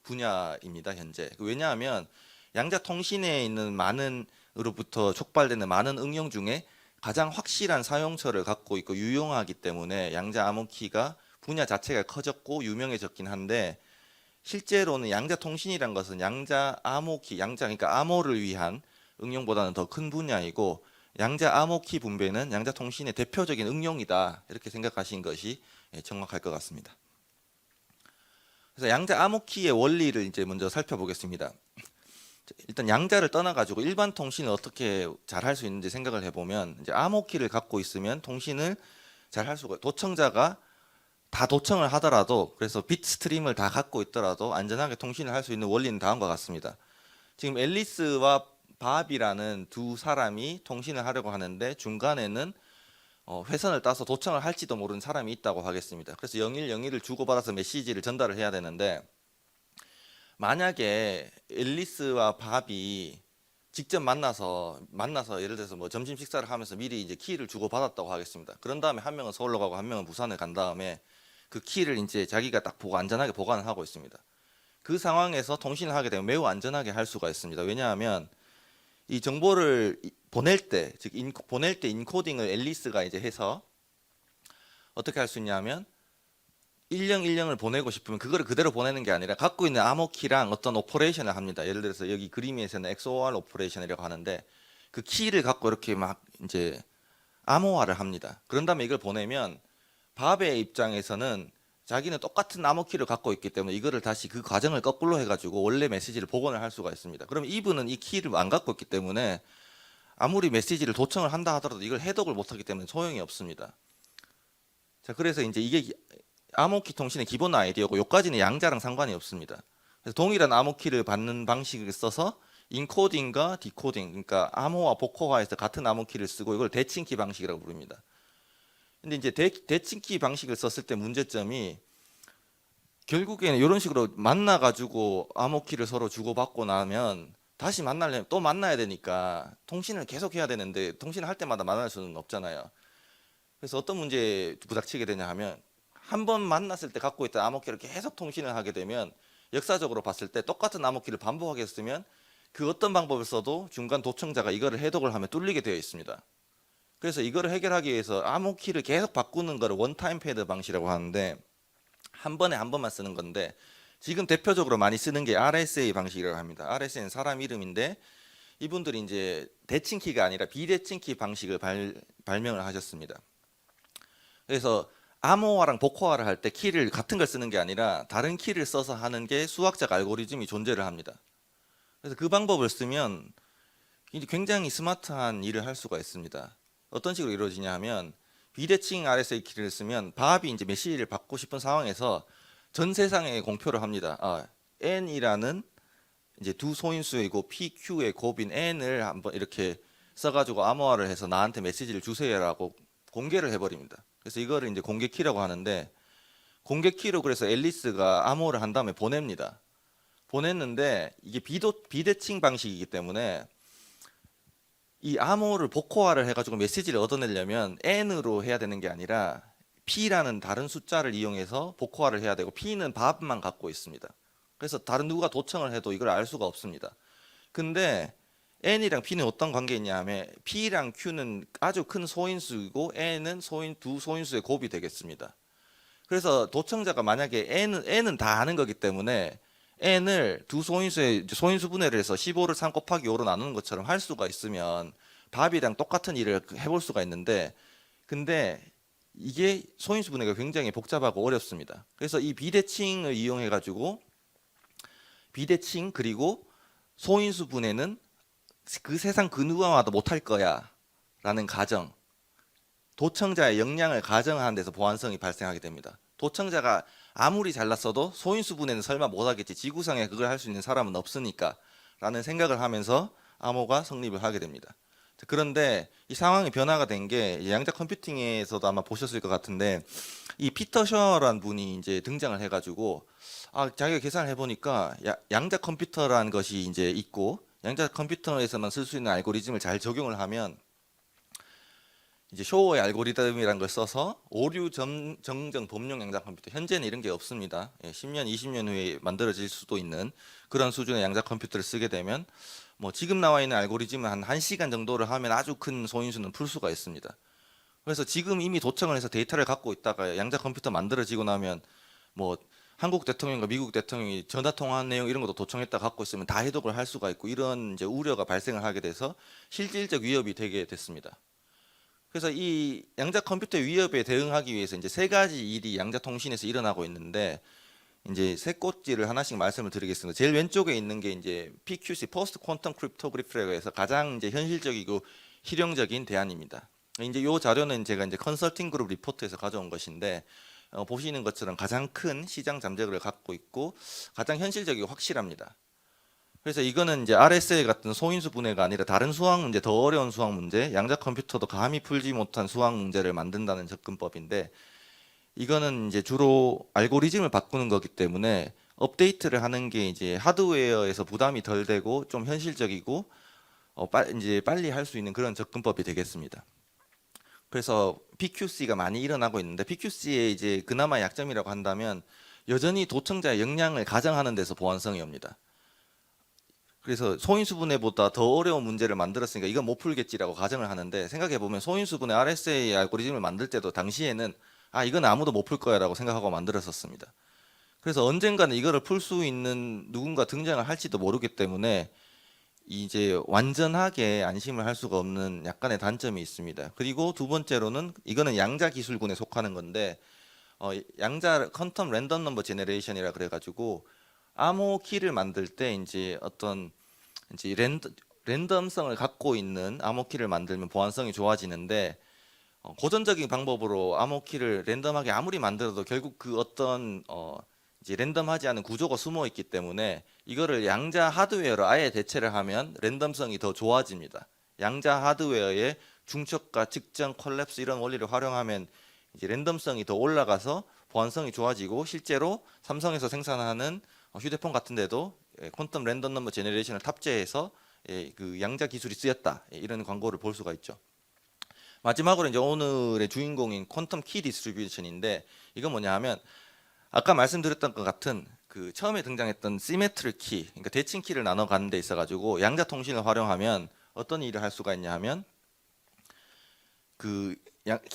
분야입니다, 현재. 왜냐하면 양자 통신에 있는 많은으로부터 촉발되는 많은 응용 중에 가장 확실한 사용처를 갖고 있고 유용하기 때문에 양자 암호키가 분야 자체가 커졌고 유명해졌긴 한데, 실제로는 양자 통신이란 것은 양자 암호키, 그러니까 암호를 위한 응용보다는 더 큰 분야이고, 양자 암호키 분배는 양자 통신의 대표적인 응용이다, 이렇게 생각하신 것이 정확할 것 같습니다. 그래서 양자 암호키의 원리를 이제 먼저 살펴보겠습니다. 일단 양자를 떠나가지고 일반 통신을 어떻게 잘 할 수 있는지 생각을 해보면, 이제 암호키를 갖고 있으면 통신을 잘 할 수가, 도청자가 다 도청을 하더라도, 그래서 빗 스트림을 다 갖고 있더라도 안전하게 통신을 할 수 있는 원리는 다음과 같습니다. 지금 앨리스와 밥이라는 두 사람이 통신을 하려고 하는데 중간에는 회선을 따서 도청을 할지도 모르는 사람이 있다고 하겠습니다. 그래서 0101을 주고받아서 메시지를 전달을 해야 되는데, 만약에 앨리스와 밥이 직접 만나서 예를 들어서 뭐 점심 식사를 하면서 미리 이제 키를 주고 받았다고 하겠습니다. 그런 다음에 한 명은 서울로 가고 한 명은 부산에 간 다음에 그 키를 이제 자기가 딱 보고 안전하게 보관을 하고 있습니다. 그 상황에서 통신을 하게 되면 매우 안전하게 할 수가 있습니다. 왜냐하면 이 정보를 보낼 때, 즉 보낼 때 인코딩을 앨리스가 이제 해서 어떻게 할 수 있냐면 1010을 보내고 싶으면 그거를 그대로 보내는 게 아니라 갖고 있는 암호키랑 어떤 오퍼레이션을 합니다. 예를 들어서 여기 그림에서는 XOR 오퍼레이션이라고 하는데, 그 키를 갖고 이렇게 막 이제 암호화를 합니다. 그런 다음에 이걸 보내면 밥의 입장에서는 자기는 똑같은 암호키를 갖고 있기 때문에 이거를 다시 그 과정을 거꾸로 해가지고 원래 메시지를 복원을 할 수가 있습니다. 그러면 이분은 이 키를 안 갖고 있기 때문에 아무리 메시지를 도청을 한다 하더라도 이걸 해독을 못하기 때문에 소용이 없습니다. 자, 그래서 이제 이게 암호키 통신의 기본 아이디어고, 여기까지는 양자랑 상관이 없습니다. 그래서 동일한 암호키를 받는 방식을 써서 인코딩과 디코딩, 그러니까 암호와 복호화해서 같은 암호 키를 쓰고 이걸 대칭키 방식이라고 부릅니다. 근데 이제 대칭키 방식을 썼을 때 문제점이 결국에는 이런 식으로 만나가지고 암호 키를 서로 주고받고 나면 다시 만나려면 또 만나야 되니까 통신을 계속 해야 되는데 통신을 할 때마다 만날 수는 없잖아요. 그래서 어떤 문제에 부닥치게 되냐 하면 한 번 만났을 때 갖고 있던 암호키를 계속 통신을 하게 되면 역사적으로 봤을 때 똑같은 암호키를 반복하게 쓰면 그 어떤 방법을 써도 중간 도청자가 이거를 해독을 하면 뚫리게 되어 있습니다. 그래서 이거를 해결하기 위해서 암호키를 계속 바꾸는 거를 원타임 패드 방식이라고 하는데 한 번에 한 번만 쓰는 건데 지금 대표적으로 많이 쓰는 게 RSA 방식이라고 합니다. RSA는 사람 이름인데 이분들이 이제 대칭키가 아니라 비대칭키 방식을 발명을 하셨습니다. 그래서 암호화랑 복호화를 할 때 키를 같은 걸 쓰는 게 아니라 다른 키를 써서 하는 게 수학적 알고리즘이 존재를 합니다. 그래서 그 방법을 쓰면 굉장히 스마트한 일을 할 수가 있습니다. 어떤 식으로 이루어지냐 하면 비대칭 RSA 키를 쓰면 밥이 이제 메시지를 받고 싶은 상황에서 전 세상에 공표를 합니다. n이라는 이제 두 소인수이고 PQ의 곱인 n을 한번 이렇게 써가지고 암호화를 해서 나한테 메시지를 주세요라고 공개를 해버립니다. 그래서 이거를 이제 공개 키라고 하는데 공개 키로 그래서 앨리스가 암호를 한 다음에 보냅니다. 보냈는데 이게 비대칭 방식이기 때문에 이 암호를 복호화를 해가지고 메시지를 얻어내려면 n으로 해야 되는 게 아니라 p라는 다른 숫자를 이용해서 복호화를 해야 되고 p는 밥만 갖고 있습니다. 그래서 다른 누가 도청을 해도 이걸 알 수가 없습니다. 근데 n이랑 p는 어떤 관계이냐 하면 p랑 q는 아주 큰 소인수이고 n은 두 소인수의 곱이 되겠습니다. 그래서 도청자가 만약에 n은 다 아는 거기 때문에 n을 두 소인수의 소인수 분해를 해서 15를 3 곱하기 5로 나누는 것처럼 할 수가 있으면 밥이랑 똑같은 일을 해볼 수가 있는데 근데 이게 소인수 분해가 굉장히 복잡하고 어렵습니다. 그래서 이 비대칭을 이용해 가지고 비대칭 그리고 소인수 분해는 그 세상 그 누가 와도 못할 거야 라는 가정, 도청자의 역량을 가정하는 데서 보안성이 발생하게 됩니다. 도청자가 아무리 잘났어도 소인수 분해는 설마 못하겠지, 지구상에 그걸 할 수 있는 사람은 없으니까 라는 생각을 하면서 암호가 성립을 하게 됩니다. 그런데 이 상황이 변화가 된 게 양자 컴퓨팅에서도 아마 보셨을 것 같은데 이 피터 셔라는 분이 이제 등장을 해가지고 자기가 계산을 해보니까 양자 컴퓨터라는 것이 이제 있고 양자 컴퓨터에서만 쓸 수 있는 알고리즘을 잘 적용을 하면 이제 쇼어의 알고리즘이라는 걸 써서 오류 정정 범용 양자 컴퓨터, 현재는 이런 게 없습니다. 10년, 20년 후에 만들어질 수도 있는 그런 수준의 양자 컴퓨터를 쓰게 되면 뭐 지금 나와 있는 알고리즘은 한 1시간 정도를 하면 아주 큰 소인수는 풀 수가 있습니다. 그래서 지금 이미 도청을 해서 데이터를 갖고 있다가 양자 컴퓨터 만들어지고 나면 뭐 한국 대통령과 미국 대통령이 전화 통화한 내용 이런 것도 도청했다 갖고 있으면 다 해독을 할 수가 있고 이런 이제 우려가 발생을 하게 돼서 실질적 위협이 되게 됐습니다. 그래서 이 양자 컴퓨터 위협에 대응하기 위해서 이제 세 가지 일이 양자 통신에서 일어나고 있는데 이제 세 꽃지를 하나씩 말씀을 드리겠습니다. 제일 왼쪽에 있는 게 이제 PQC, Post Quantum Cryptography라고 해서 가장 이제 현실적이고 실용적인 대안입니다. 이제 요 자료는 제가 이제 컨설팅 그룹 리포트에서 가져온 것인데 보시는 것처럼 가장 큰 시장 잠재력을 갖고 있고 가장 현실적이고 확실합니다. 그래서 이거는 이제 RSA 같은 소인수 분해가 아니라 다른 수학 문제, 더 어려운 수학 문제, 양자 컴퓨터도 감히 풀지 못한 수학 문제를 만든다는 접근법인데 이거는 이제 주로 알고리즘을 바꾸는 거기 때문에 업데이트를 하는 게 이제 하드웨어에서 부담이 덜 되고 좀 현실적이고 이제 빨리 할 수 있는 그런 접근법이 되겠습니다. 그래서 PQC가 많이 일어나고 있는데 PQC의 이제 그나마 약점이라고 한다면 여전히 도청자의 역량을 가정하는 데서 보안성이 옵니다. 그래서 소인수 분해보다 더 어려운 문제를 만들었으니까 이건 못 풀겠지라고 가정을 하는데 생각해 보면 소인수 분해 RSA 알고리즘을 만들 때도 당시에는 이건 아무도 못 풀 거야라고 생각하고 만들었었습니다. 그래서 언젠가는 이거를 풀 수 있는 누군가 등장을 할지도 모르기 때문에 이제 완전하게 안심을 할 수가 없는 약간의 단점이 있습니다. 그리고 두 번째로는 이거는 양자 기술군에 속하는 건데 양자 퀀텀 랜덤 넘버 제너레이션이라 그래가지고 암호 키를 만들 때 이제 어떤 이제 랜덤성을 갖고 있는 암호 키를 만들면 보안성이 좋아지는데 고전적인 방법으로 암호 키를 랜덤하게 아무리 만들어도 결국 그 어떤 이제 랜덤하지 않은 구조가 숨어 있기 때문에 이거를 양자 하드웨어로 아예 대체를 하면 랜덤성이 더 좋아집니다. 양자 하드웨어의 중첩과 측정, 콜랩스 이런 원리를 활용하면 이제 랜덤성이 더 올라가서 보안성이 좋아지고 실제로 삼성에서 생산하는 휴대폰 같은 데도 퀀텀 랜덤 넘버 제너레이션을 탑재해서 그 양자 기술이 쓰였다. 이런 광고를 볼 수가 있죠. 마지막으로 이제 오늘의 주인공인 퀀텀 키 디스트리뷰션인데 이건 뭐냐 하면 아까 말씀드렸던 것 같은 그 처음에 등장했던 시메트릭 키, 그러니까 대칭 키를 나눠 가는 데 있어 가지고 양자 통신을 활용하면 어떤 일을 할 수가 있냐 하면 그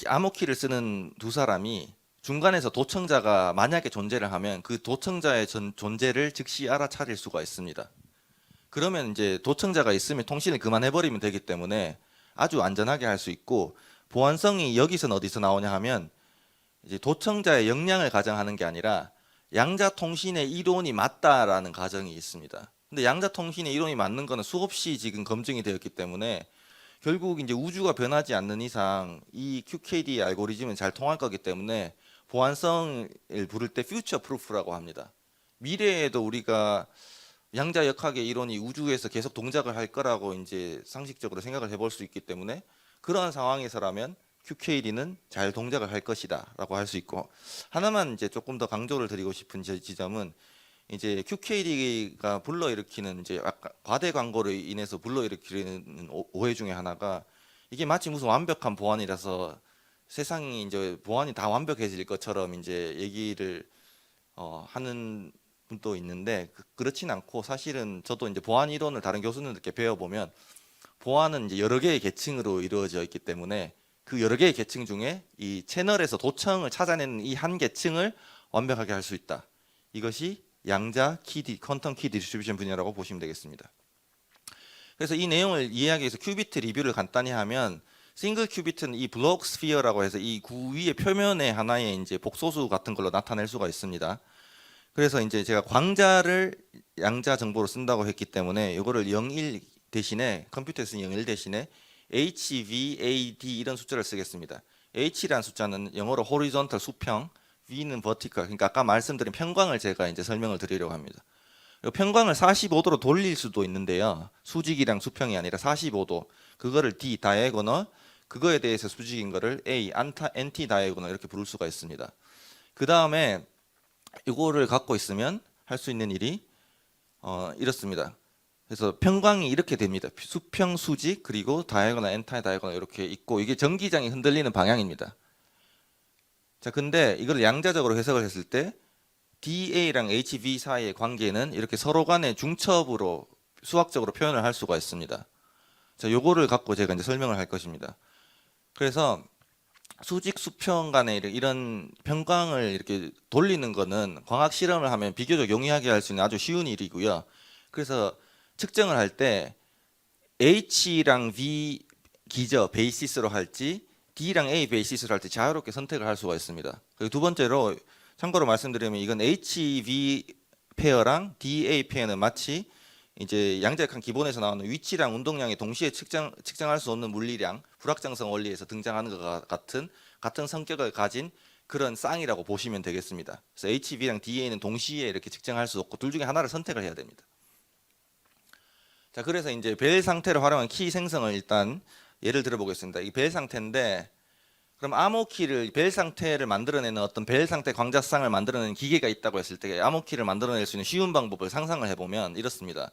암호 키를 쓰는 두 사람이 중간에서 도청자가 만약에 존재를 하면 그 도청자의 존재를 즉시 알아차릴 수가 있습니다. 그러면 이제 도청자가 있으면 통신을 그만해버리면 되기 때문에 아주 안전하게 할 수 있고 보안성이 여기서는 어디서 나오냐 하면 이제 도청자의 역량을 가정하는 게 아니라 양자 통신의 이론이 맞다라는 가정이 있습니다. 근데 양자 통신의 이론이 맞는 거는 수없이 지금 검증이 되었기 때문에 결국 이제 우주가 변하지 않는 이상 이 QKD 알고리즘은 잘 통할 거기 때문에 보안성을 부를 때 퓨처 프루프라고 합니다. 미래에도 우리가 양자 역학의 이론이 우주에서 계속 동작을 할 거라고 이제 상식적으로 생각을 해볼 수 있기 때문에 그러한 상황에서라면 QKD는 잘 동작을 할 것이다라고 할 수 있고 하나만 이제 조금 더 강조를 드리고 싶은 지점은 이제 QKD가 불러일으키는 이제 아까 과대 광고로 인해서 불러일으키는 오해 중에 하나가 이게 마치 무슨 완벽한 보안이라서 세상이 이제 보안이 다 완벽해질 것처럼 이제 얘기를 하는 분도 있는데 그렇진 않고 사실은 저도 이제 보안 이론을 다른 교수님들께 배워보면 보안은 이제 여러 개의 계층으로 이루어져 있기 때문에 그 여러 개의 계층 중에 이 채널에서 도청을 찾아내는 이 한 계층을 완벽하게 할 수 있다. 이것이 양자 퀀텀 키 디스트리뷰션 분야라고 보시면 되겠습니다. 그래서 이 내용을 이해하기 위해서 큐비트 리뷰를 간단히 하면 싱글 큐비트는 이 블록 스피어라고 해서 이 구 위의 표면의 하나의 이제 복소수 같은 걸로 나타낼 수가 있습니다. 그래서 이제 제가 광자를 양자 정보로 쓴다고 했기 때문에 이거를 01 대신에 컴퓨터에서는 01 대신에 HVAD 이런 숫자를 쓰겠습니다. H라는 숫자는 영어로 horizontal 수평, V는 vertical. 그러니까 아까 말씀드린 평광을 제가 이제 설명을 드리려고 합니다. 평광을 45도로 돌릴 수도 있는데요. 수직이랑 수평이 아니라 45도. 그거를 D diagonal, 그거에 대해서 수직인 거를 A anti diagonal 이렇게 부를 수가 있습니다. 그 다음에 이거를 갖고 있으면 할 수 있는 일이 이렇습니다. 그래서 평광이 이렇게 됩니다. 수평, 수직, 그리고 다이아고널, 엔타이 다이아고널 이렇게 있고 이게 전기장이 흔들리는 방향입니다. 자, 근데 이걸 양자적으로 해석을 했을 때 DA랑 HV 사이의 관계는 이렇게 서로 간의 중첩으로 수학적으로 표현을 할 수가 있습니다. 자, 요거를 갖고 제가 이제 설명을 할 것입니다. 그래서 수직 수평 간의 이런 평광을 이렇게 돌리는 거는 광학 실험을 하면 비교적 용이하게 할 수 있는 아주 쉬운 일이고요. 그래서 측정을 할 때 H랑 V 기저 베이시스로 할지 D랑 A 베이시스로 할지 자유롭게 선택을 할 수가 있습니다. 그리고 두 번째로 참고로 말씀드리면 이건 HV 페어랑 DA 페어는 마치 이제 양자역학 기본에서 나오는 위치랑 운동량이 동시에 측정할 수 없는 물리량, 불확정성 원리에서 등장하는 것 같은 성격을 가진 그런 쌍이라고 보시면 되겠습니다. 그래서 HV랑 DA는 동시에 이렇게 측정할 수 없고 둘 중에 하나를 선택을 해야 됩니다. 자, 그래서 이제 벨 상태를 활용한 키 생성을 일단 예를 들어 보겠습니다. 이 벨 상태인데 그럼 암호 키를 벨 상태를 만들어내는 어떤 벨 상태 광자쌍을 만들어내는 기계가 있다고 했을 때 암호 키를 만들어낼 수 있는 쉬운 방법을 상상을 해보면 이렇습니다.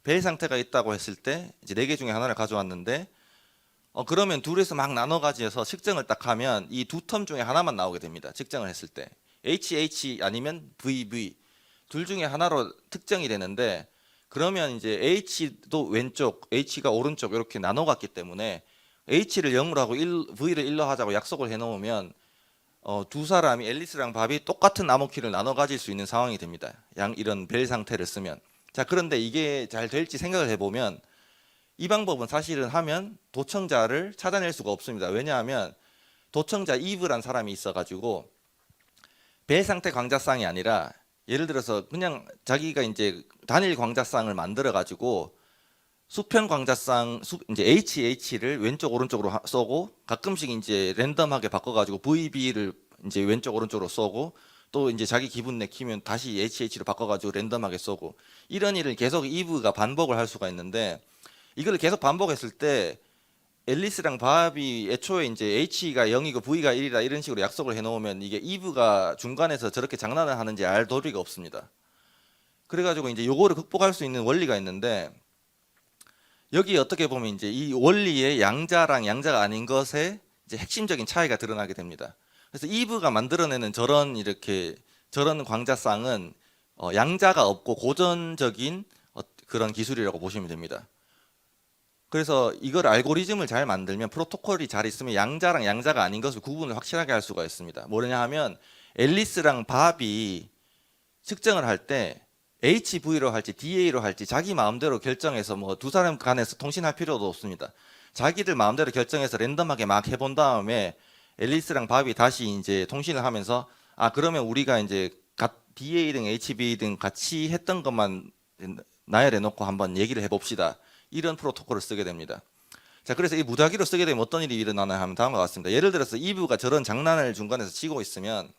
벨 상태가 있다고 했을 때 이제 4개 중에 하나를 가져왔는데 그러면 둘에서 막 나눠 가지어서 측정을 딱 하면 이 두 텀 중에 하나만 나오게 됩니다. 측정을 했을 때 HH 아니면 VV 둘 중에 하나로 특정이 되는데 그러면 이제 H도 왼쪽, H가 오른쪽 이렇게 나눠 갔기 때문에 H를 0으로 하고 V를 1로 하자고 약속을 해놓으면 두 사람이 앨리스랑 밥이 똑같은 암호키를 나눠 가질 수 있는 상황이 됩니다. 이런 벨 상태를 쓰면. 자, 그런데 이게 잘 될지 생각을 해보면 이 방법은 사실은 하면 도청자를 찾아낼 수가 없습니다. 왜냐하면 도청자 이브란 사람이 있어가지고 벨 상태 광자쌍이 아니라 예를 들어서 그냥 자기가 이제 단일 광자쌍을 만들어 가지고 수평 광자쌍 이제 HH를 왼쪽 오른쪽으로 쏘고 가끔씩 이제 랜덤하게 바꿔 가지고 VB를 이제 왼쪽 오른쪽으로 쏘고 또 이제 자기 기분 내키면 다시 HH로 바꿔가지고 랜덤하게 쏘고 이런 일을 계속 이브가 반복을 할 수가 있는데 이걸 계속 반복했을 때 앨리스랑 바비 애초에 이제 H가 0이고 V가 1이다 이런 식으로 약속을 해놓으면 이게 이브가 중간에서 저렇게 장난을 하는지 알 도리가 없습니다. 그래가지고 이제 요거를 극복할 수 있는 원리가 있는데 여기 어떻게 보면 이제 이 원리의 양자랑 양자가 아닌 것에 이제 핵심적인 차이가 드러나게 됩니다. 그래서 이브가 만들어내는 저런 광자쌍은 양자가 없고 고전적인 그런 기술이라고 보시면 됩니다. 그래서 이걸 알고리즘을 잘 만들면 프로토콜이 잘 있으면 양자랑 양자가 아닌 것을 구분을 확실하게 할 수가 있습니다. 뭐냐 하면 앨리스랑 밥이 측정을 할 때 HV로 할지 DA로 할지 자기 마음대로 결정해서 뭐 두 사람 간에서 통신할 필요도 없습니다. 자기들 마음대로 결정해서 랜덤하게 막 해본 다음에 앨리스랑 밥이 다시 이제 통신을 하면서 아 그러면 우리가 이제 DA든 HB든 같이 했던 것만 나열해 놓고 한번 얘기를 해봅시다. 이런 프로토콜을 쓰게 됩니다. 자, 그래서 이 무작위로 쓰게 되면 어떤 일이 일어나나 하면 다음과 같습니다. 예를 들어서 이브가 저런 장난을 중간에서 치고 있으면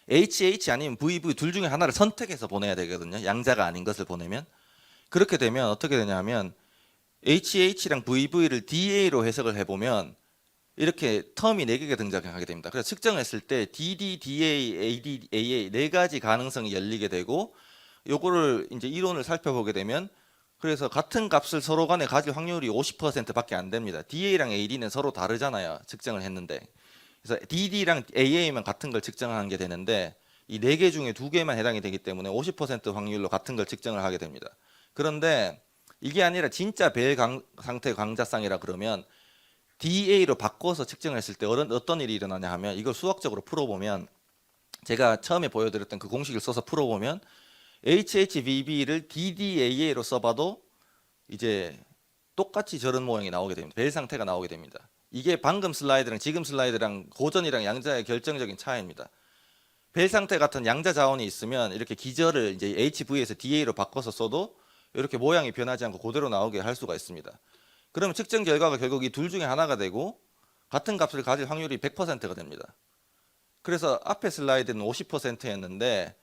HH 아니면 VV 둘 중에 하나를 선택해서 보내야 되거든요. 양자가 아닌 것을 보내면. 그렇게 되면 어떻게 되냐면 HH랑 VV를 DA로 해석을 해보면 이렇게 텀이 4개가 등장하게 됩니다. 그래서 측정했을 때 DD, DA, AD, AA 네 가지 가능성이 열리게 되고 요거를 이제 이론을 살펴보게 되면 그래서 같은 값을 서로 간에 가질 확률이 50%밖에 안 됩니다. DA랑 AD는 서로 다르잖아요. 측정을 했는데. 그래서 DD랑 AA만 같은 걸 측정하는 게 되는데 이 4개 중에 2개만 해당이 되기 때문에 50% 확률로 같은 걸 측정을 하게 됩니다. 그런데 이게 아니라 진짜 벨 상태 광자쌍이라 그러면 DA로 바꿔서 측정을 했을 때 어떤 일이 일어나냐 하면 이걸 수학적으로 풀어보면 제가 처음에 보여드렸던 그 공식을 써서 풀어보면 HHVB를 DDAA로 써봐도 이제 똑같이 저런 모양이 나오게 됩니다. 벨 상태가 나오게 됩니다. 이게 방금 슬라이드랑 지금 슬라이드랑 고전이랑 양자의 결정적인 차이입니다. 벨 상태 같은 양자 자원이 있으면 이렇게 기저를 이제 HV에서 DA로 바꿔서 써도 이렇게 모양이 변하지 않고 그대로 나오게 할 수가 있습니다. 그러면 측정 결과가 결국 이 둘 중에 하나가 되고 같은 값을 가질 확률이 100%가 됩니다. 그래서 앞에 슬라이드는 50%였는데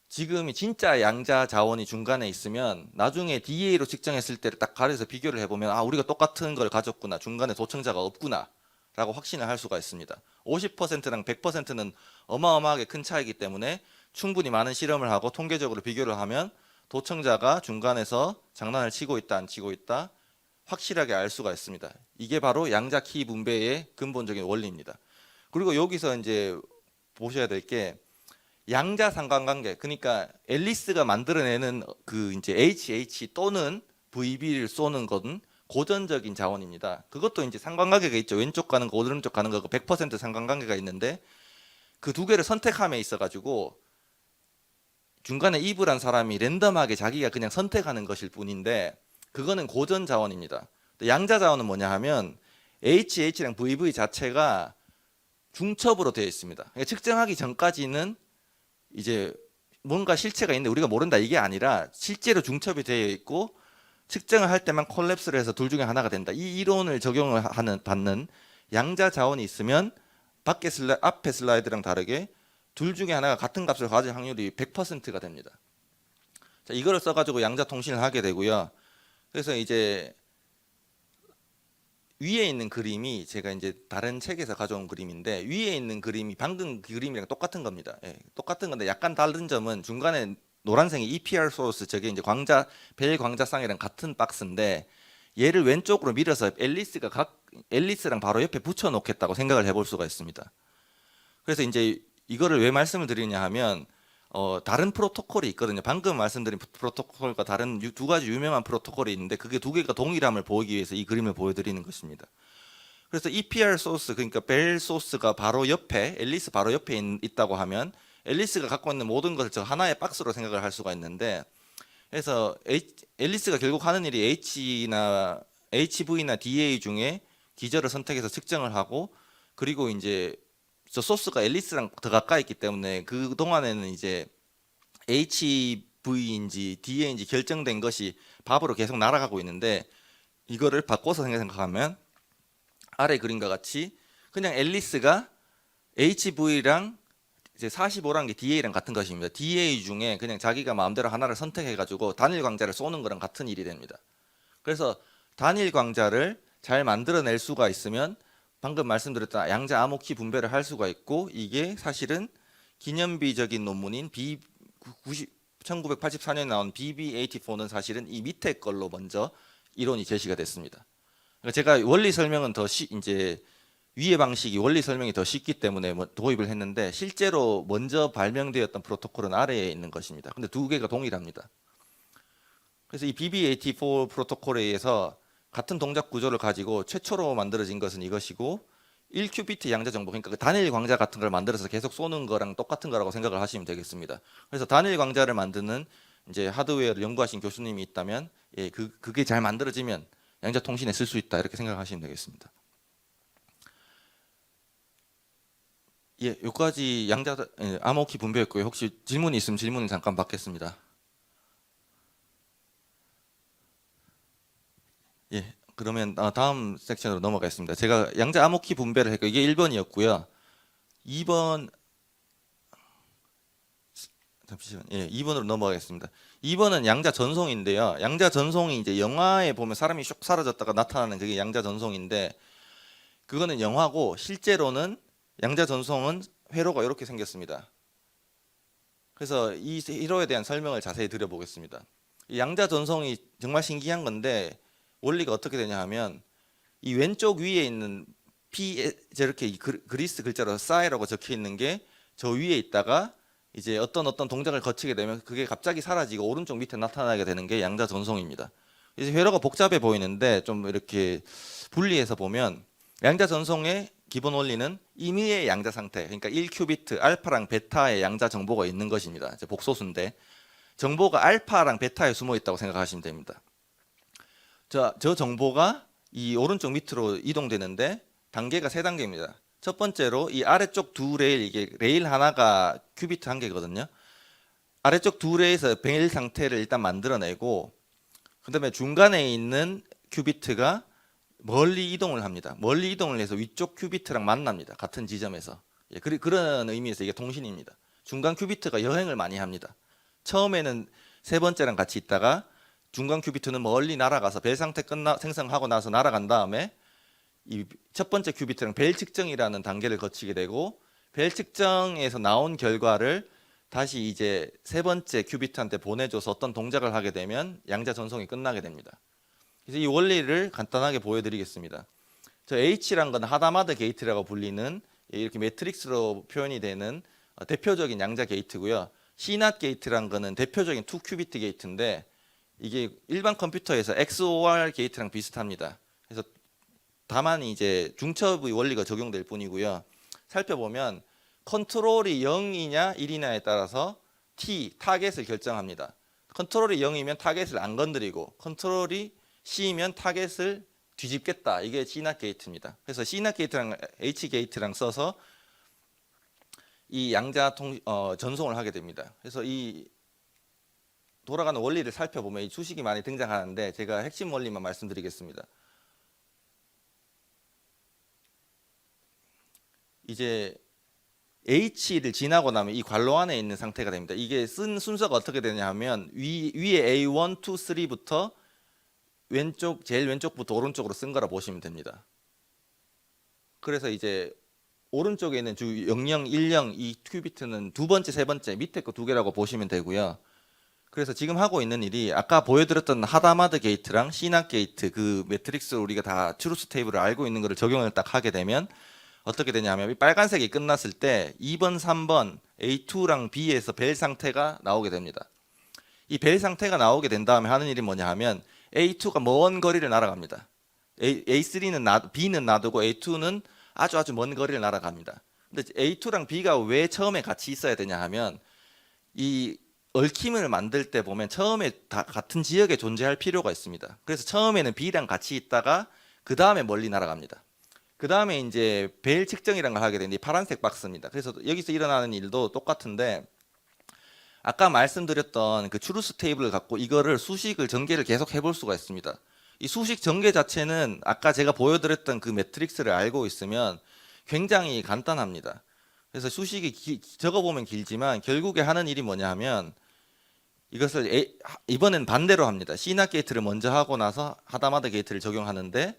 지금이 진짜 양자 자원이 중간에 있으면 나중에 DA로 측정했을 때를 딱 가려서 비교를 해보면 아 우리가 똑같은 걸 가졌구나 중간에 도청자가 없구나 라고 확신을 할 수가 있습니다. 50%랑 100%는 어마어마하게 큰 차이기 때문에 충분히 많은 실험을 하고 통계적으로 비교를 하면 도청자가 중간에서 장난을 치고 있다 안 치고 있다 확실하게 알 수가 있습니다. 이게 바로 양자 키 분배의 근본적인 원리입니다. 그리고 여기서 이제 보셔야 될 게 양자 상관관계, 그러니까 앨리스가 만들어내는 그 이제 HH 또는 VB를 쏘는 것은 고전적인 자원입니다. 그것도 이제 상관관계가 있죠. 왼쪽 가는 거, 오른쪽 가는 거, 100% 상관관계가 있는데 그 두 개를 선택함에 있어가지고 중간에 이브란 사람이 랜덤하게 자기가 그냥 선택하는 것일 뿐인데 그거는 고전 자원입니다. 양자 자원은 뭐냐 하면 HH랑 VV 자체가 중첩으로 되어 있습니다. 그러니까 측정하기 전까지는 이제 뭔가 실체가 있는데 우리가 모른다 이게 아니라 실제로 중첩이 되어 있고 측정을 할 때만 콜랩스를 해서 둘 중에 하나가 된다. 이 이론을 적용을 받는 양자 자원이 있으면 앞에 슬라이드랑 다르게 둘 중에 하나가 같은 값을 가질 확률이 100%가 됩니다. 자, 이거를 써가지고 양자 통신을 하게 되고요. 그래서 이제 위에 있는 그림이 제가 이제 다른 책에서 가져온 그림인데 위에 있는 그림이 방금 그 그림이랑 똑같은 겁니다. 예, 똑같은 건데 약간 다른 점은 중간에 노란색이 EPR 소스 저게 이제 벨 광자쌍이랑 같은 박스인데 얘를 왼쪽으로 밀어서 앨리스랑 바로 옆에 붙여 놓겠다고 생각을 해볼 수가 있습니다. 그래서 이제 이거를 왜 말씀을 드리냐 하면 다른 프로토콜이 있거든요. 방금 말씀드린 프로토콜과 다른 두 가지 유명한 프로토콜이 있는데 그게 두 개가 동일함을 보이기 위해서 이 그림을 보여드리는 것입니다. 그래서 EPR 소스, 그러니까 벨 소스가 바로 옆에, 앨리스 바로 옆에 있다고 하면 앨리스가 갖고 있는 모든 것을 저 하나의 박스로 생각을 할 수가 있는데 그래서 앨리스가 결국 하는 일이 HV나 DA 중에 기저를 선택해서 측정을 하고 그리고 이제 저 소스가 앨리스랑 더 가까이 있기 때문에 그 동안에는 이제 HV인지 DA인지 결정된 것이 밥으로 계속 날아가고 있는데 이거를 바꿔서 생각하면 아래 그림과 같이 그냥 앨리스가 HV랑 이제 45란 게 DA랑 같은 것입니다. DA 중에 그냥 자기가 마음대로 하나를 선택해가지고 단일 광자를 쏘는 거랑 같은 일이 됩니다. 그래서 단일 광자를 잘 만들어낼 수가 있으면 방금 말씀드렸던 양자 암호키 분배를 할 수가 있고, 이게 사실은 기념비적인 논문인 1984년에 나온 BB84는 사실은 이 밑에 걸로 먼저 이론이 제시가 됐습니다. 그러니까 제가 원리 설명은 이제 위의 방식이 원리 설명이 더 쉽기 때문에 도입을 했는데, 실제로 먼저 발명되었던 프로토콜은 아래에 있는 것입니다. 근데 두 개가 동일합니다. 그래서 이 BB84 프로토콜에 의해서 같은 동작 구조를 가지고 최초로 만들어진 것은 이것이고, 1큐비트 양자 정보, 그러니까 그 단일 광자 같은 걸 만들어서 계속 쏘는 거랑 똑같은 거라고 생각을 하시면 되겠습니다. 그래서 단일 광자를 만드는 이제 하드웨어를 연구하신 교수님이 있다면, 예, 그게 잘 만들어지면 양자 통신에 쓸 수 있다, 이렇게 생각하시면 되겠습니다. 예, 여기까지 암호키 분배였고요. 혹시 질문이 있으면 질문 잠깐 받겠습니다. 예, 그러면 다음 섹션으로 넘어가겠습니다. 제가 양자 암호키 분배를 했고, 이게 1번이었고요. 2번, 잠시만, 예, 2번으로 넘어가겠습니다. 2번은 양자 전송인데요. 양자 전송이 이제 영화에 보면 사람이 슉 사라졌다가 나타나는 그게 양자 전송인데, 그거는 영화고 실제로는 양자 전송은 회로가 이렇게 생겼습니다. 그래서 이 회로에 대한 설명을 자세히 드려보겠습니다. 이 양자 전송이 정말 신기한 건데, 원리가 어떻게 되냐 하면, 이 왼쪽 위에 있는 P, 저렇게 그리스 글자로 싸이라고 적혀 있는 게 저 위에 있다가 이제 어떤 동작을 거치게 되면 그게 갑자기 사라지고 오른쪽 밑에 나타나게 되는 게 양자 전송입니다. 이제 회로가 복잡해 보이는데 좀 이렇게 분리해서 보면, 양자 전송의 기본 원리는 임의의 양자 상태, 그러니까 1큐비트 알파랑 베타의 양자 정보가 있는 것입니다. 이제 복소수인데 정보가 알파랑 베타에 숨어 있다고 생각하시면 됩니다. 저 정보가 이 오른쪽 밑으로 이동되는데 단계가 3단계입니다. 첫 번째로 이 아래쪽 두 레일, 이게 레일 하나가 큐비트 한 개거든요. 아래쪽 두 레일에서 베일 상태를 일단 만들어내고, 그 다음에 중간에 있는 큐비트가 멀리 이동을 합니다. 멀리 이동을 해서 위쪽 큐비트랑 만납니다. 같은 지점에서. 예, 그런 의미에서 이게 통신입니다. 중간 큐비트가 여행을 많이 합니다. 처음에는 세 번째랑 같이 있다가 중간 큐비트는 멀리 날아가서 벨 상태 생성하고 나서 날아간 다음에 이 첫 번째 큐비트랑 벨 측정이라는 단계를 거치게 되고, 벨 측정에서 나온 결과를 다시 이제 세 번째 큐비트한테 보내줘서 어떤 동작을 하게 되면 양자 전송이 끝나게 됩니다. 그래서 이 원리를 간단하게 보여드리겠습니다. 저 H란 건 하다마드 게이트라고 불리는, 이렇게 매트릭스로 표현이 되는 대표적인 양자 게이트고요. C낫 게이트란 거는 대표적인 2큐비트 게이트인데, 이게 일반 컴퓨터에서 XOR 게이트랑 비슷합니다. 그래서 다만 이제 중첩의 원리가 적용될 뿐이고요. 살펴보면 컨트롤이 0이냐 1이냐에 따라서 타겟을 결정합니다. 컨트롤이 0이면 타겟을 안 건드리고, 컨트롤이 C면 타겟을 뒤집겠다. 이게 C낫 게이트입니다. 그래서 C낫 게이트랑 H 게이트랑 써서 이 양자 전송을 하게 됩니다. 그래서 이 돌아가는 원리를 살펴보면 이 수식이 많이 등장하는데, 제가 핵심 원리만 말씀드리겠습니다. 이제 H를 지나고 나면 이 괄호 안에 있는 상태가 됩니다. 이게 쓴 순서가 어떻게 되냐 하면, 위에 A1, 2, 3부터 제일 왼쪽부터 오른쪽으로 쓴 거라 보시면 됩니다. 그래서 이제 오른쪽에 있는 00, 10 이 큐비트는 두 번째, 세 번째 밑에 거 두 개라고 보시면 되고요. 그래서 지금 하고 있는 일이 아까 보여드렸던 하다마드 게이트랑 C낫 게이트, 그 매트릭스 우리가 다 트루스 테이블을 알고 있는 거를 적용을 딱 하게 되면 어떻게 되냐면, 빨간색이 끝났을 때 2번, 3번 A2랑 B에서 벨 상태가 나오게 됩니다. 이 벨 상태가 나오게 된 다음에 하는 일이 뭐냐 하면, A2가 먼 거리를 날아갑니다. A3는 B는 놔두고 A2는 아주 먼 거리를 날아갑니다. 근데 A2랑 B가 왜 처음에 같이 있어야 되냐 하면, 이 얽힘을 만들 때 보면 처음에 다 같은 지역에 존재할 필요가 있습니다. 그래서 처음에는 B랑 같이 있다가 그 다음에 멀리 날아갑니다. 그 다음에 이제 벨 측정이라는 걸 하게 되는데, 이 파란색 박스입니다. 그래서 여기서 일어나는 일도 똑같은데, 아까 말씀드렸던 그 트루스 테이블을 갖고 이거를 수식을 전개를 계속 해볼 수가 있습니다. 이 수식 전개 자체는 아까 제가 보여드렸던 그 매트릭스를 알고 있으면 굉장히 간단합니다. 그래서 수식이 적어보면 길지만 결국에 하는 일이 뭐냐 하면 이것을 이번엔 반대로 합니다. C낫 게이트를 먼저 하고 나서 하다마다 게이트를 적용하는데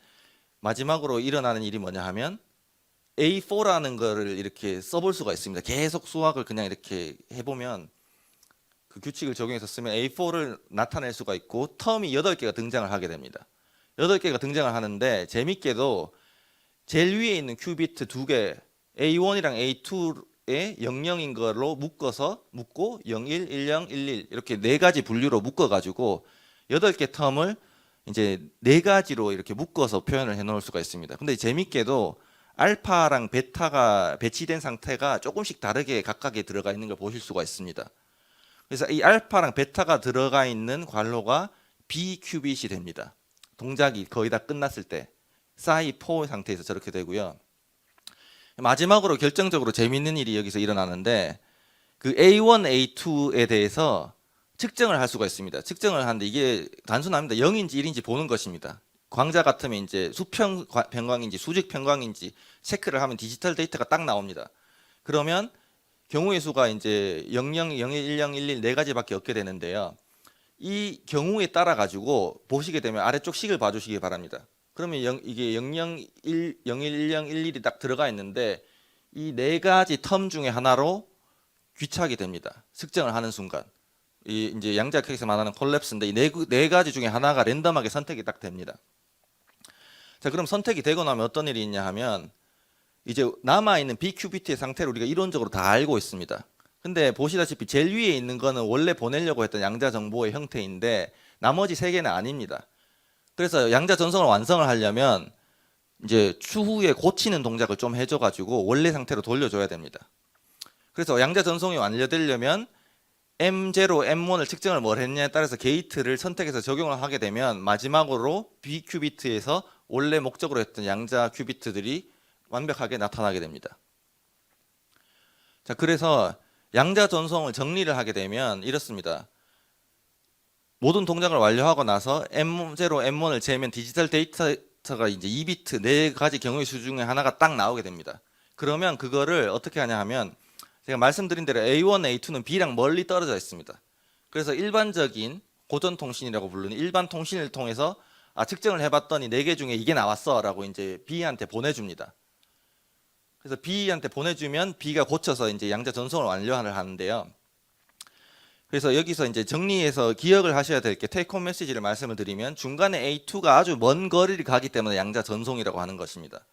마지막으로 일어나는 일이 뭐냐 하면 A4라는 거를 이렇게 써볼 수가 있습니다. 계속 수학을 그냥 이렇게 해보면 그 규칙을 적용해서 쓰면 A4를 나타낼 수가 있고 텀이 8개가 등장을 하게 됩니다. 8개가 등장을 하는데 재밌게도 제일 위에 있는 큐비트 2개 A1이랑 A2에 00인 걸로 묶고 01, 10, 11 이렇게 4가지 분류로 묶어가지고 8개 텀을 이제 4가지로 이렇게 묶어서 표현을 해 놓을 수가 있습니다. 근데 재밌게도 알파랑 베타가 배치된 상태가 조금씩 다르게 각각에 들어가 있는 걸 보실 수가 있습니다. 그래서 이 알파랑 베타가 들어가 있는 괄호가 B 큐빗이 됩니다. 동작이 거의 다 끝났을 때 사이4 상태에서 저렇게 되고요. 마지막으로 결정적으로 재밌는 일이 여기서 일어나는데 그 A1, A2에 대해서 측정을 할 수가 있습니다. 측정을 하는데 이게 단순합니다. 0인지 1인지 보는 것입니다. 광자 같으면 이제 수평 평광인지 수직 평광인지 체크를 하면 디지털 데이터가 딱 나옵니다. 그러면 경우의 수가 이제 00, 01, 10, 11 네 가지밖에 없게 되는데요. 이 경우에 따라 가지고 보시게 되면 아래쪽 식을 봐주시기 바랍니다. 그러면 이게 00, 1, 01, 10, 11이 딱 들어가 있는데 이 네 가지 텀 중에 하나로 귀착이 됩니다. 측정을 하는 순간. 이 이제 양자역학에서 말하는 콜랩스인데 이 네 가지 중에 하나가 랜덤하게 선택이 딱 됩니다. 자, 그럼 선택이 되고 나면 어떤 일이 있냐 하면 이제 남아있는 B큐비트의 상태를 우리가 이론적으로 다 알고 있습니다. 근데 보시다시피 제일 위에 있는 거는 원래 보내려고 했던 양자 정보의 형태인데 나머지 세 개는 아닙니다. 그래서 양자 전송을 완성을 하려면 이제 추후에 고치는 동작을 좀 해줘가지고 원래 상태로 돌려줘야 됩니다. 그래서 양자 전송이 완료되려면 M0, M1을 측정을 뭘 했냐에 따라서 게이트를 선택해서 적용을 하게 되면 마지막으로 B 큐비트에서 원래 목적으로 했던 양자 큐비트들이 완벽하게 나타나게 됩니다. 자, 그래서 양자 전송을 정리를 하게 되면 이렇습니다. 모든 동작을 완료하고 나서 M0, M1을 재면 디지털 데이터가 이제 2비트 네 가지 경우의 수 중에 하나가 딱 나오게 됩니다. 그러면 그거를 어떻게 하냐 하면 제가 말씀드린 대로 A1, A2는 B랑 멀리 떨어져 있습니다. 그래서 일반적인 고전 통신이라고 부르는 일반 통신을 통해서 측정을 해봤더니 4개 중에 이게 나왔어 라고 이제 B한테 보내줍니다. 그래서 B한테 보내주면 B가 고쳐서 이제 양자 전송을 완료를 하는데요. 그래서 여기서 이제 정리해서 기억을 하셔야 될 게 테이크홈 메시지를 말씀을 드리면 중간에 A2가 아주 먼 거리를 가기 때문에 양자 전송이라고 하는 것입니다.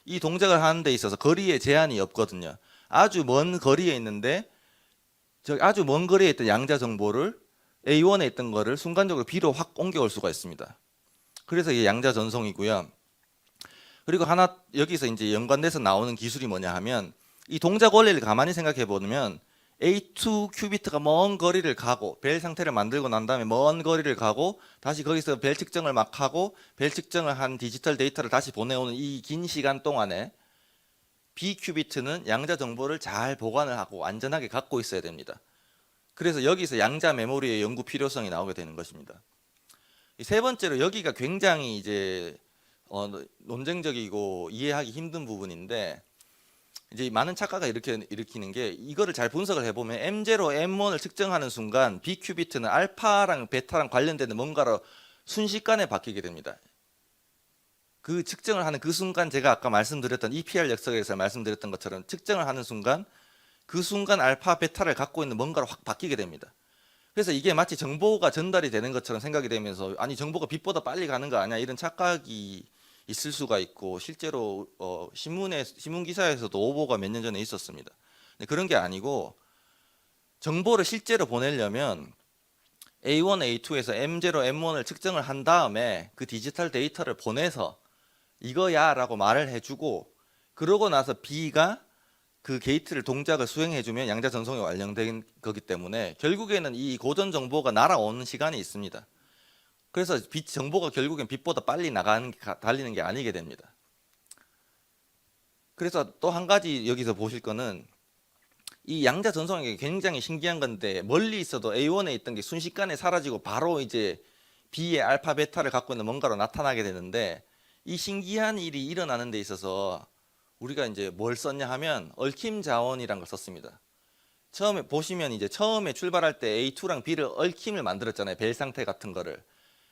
이 동작을 하는 데 있어서 거리에 제한이 없거든요. 아주 먼 거리에 있는데 아주 먼 거리에 있던 양자 정보를 A1에 있던 거를 순간적으로 B로 확 옮겨올 수가 있습니다. 그래서 이게 양자 전송이고요. 그리고 하나 여기서 이제 연관돼서 나오는 기술이 뭐냐 하면 이 동작 원리를 가만히 생각해 보면 A2 큐비트가 먼 거리를 가고 벨 상태를 만들고 난 다음에 먼 거리를 가고 다시 거기서 벨 측정을 막 하고 벨 측정을 한 디지털 데이터를 다시 보내오는 이 긴 시간 동안에 B 큐비트는 양자 정보를 잘 보관을 하고 안전하게 갖고 있어야 됩니다. 그래서 여기서 양자 메모리의 연구 필요성이 나오게 되는 것입니다. 세 번째로 여기가 굉장히 이제 논쟁적이고 이해하기 힘든 부분인데 이제 많은 착각을 일으키는 게 이거를 잘 분석을 해보면 M0, M1을 측정하는 순간 B 큐비트는 알파랑 베타랑 관련되는 뭔가로 순식간에 바뀌게 됩니다. 그 측정을 하는 그 순간 제가 아까 말씀드렸던 EPR 역설에서 말씀드렸던 것처럼 측정을 하는 순간 그 순간 알파, 베타를 갖고 있는 뭔가로 확 바뀌게 됩니다. 그래서 이게 마치 정보가 전달이 되는 것처럼 생각이 되면서 아니 정보가 빛보다 빨리 가는 거 아니야 이런 착각이 있을 수가 있고 실제로 신문 기사에서도 오보가 몇 년 전에 있었습니다. 근데 그런 게 아니고 정보를 실제로 보내려면 A1, A2에서 M0, M1을 측정을 한 다음에 그 디지털 데이터를 보내서 이거야 라고 말을 해주고 그러고 나서 B가 그 게이트를 동작을 수행해주면 양자 전송이 완료된 거기 때문에 결국에는 이 고전 정보가 날아오는 시간이 있습니다. 그래서 정보가 결국엔 빛보다 빨리 달리는 게 아니게 됩니다. 그래서 또 한 가지 여기서 보실 거는 이 양자 전송이 굉장히 신기한 건데 멀리 있어도 A1에 있던 게 순식간에 사라지고 바로 이제 B의 알파, 베타를 갖고 있는 뭔가로 나타나게 되는데 이 신기한 일이 일어나는 데 있어서 우리가 이제 뭘 썼냐 하면 얽힘 자원이란 걸 썼습니다. 처음에 보시면 이제 처음에 출발할 때 A2랑 B를 얽힘을 만들었잖아요. 벨 상태 같은 거를.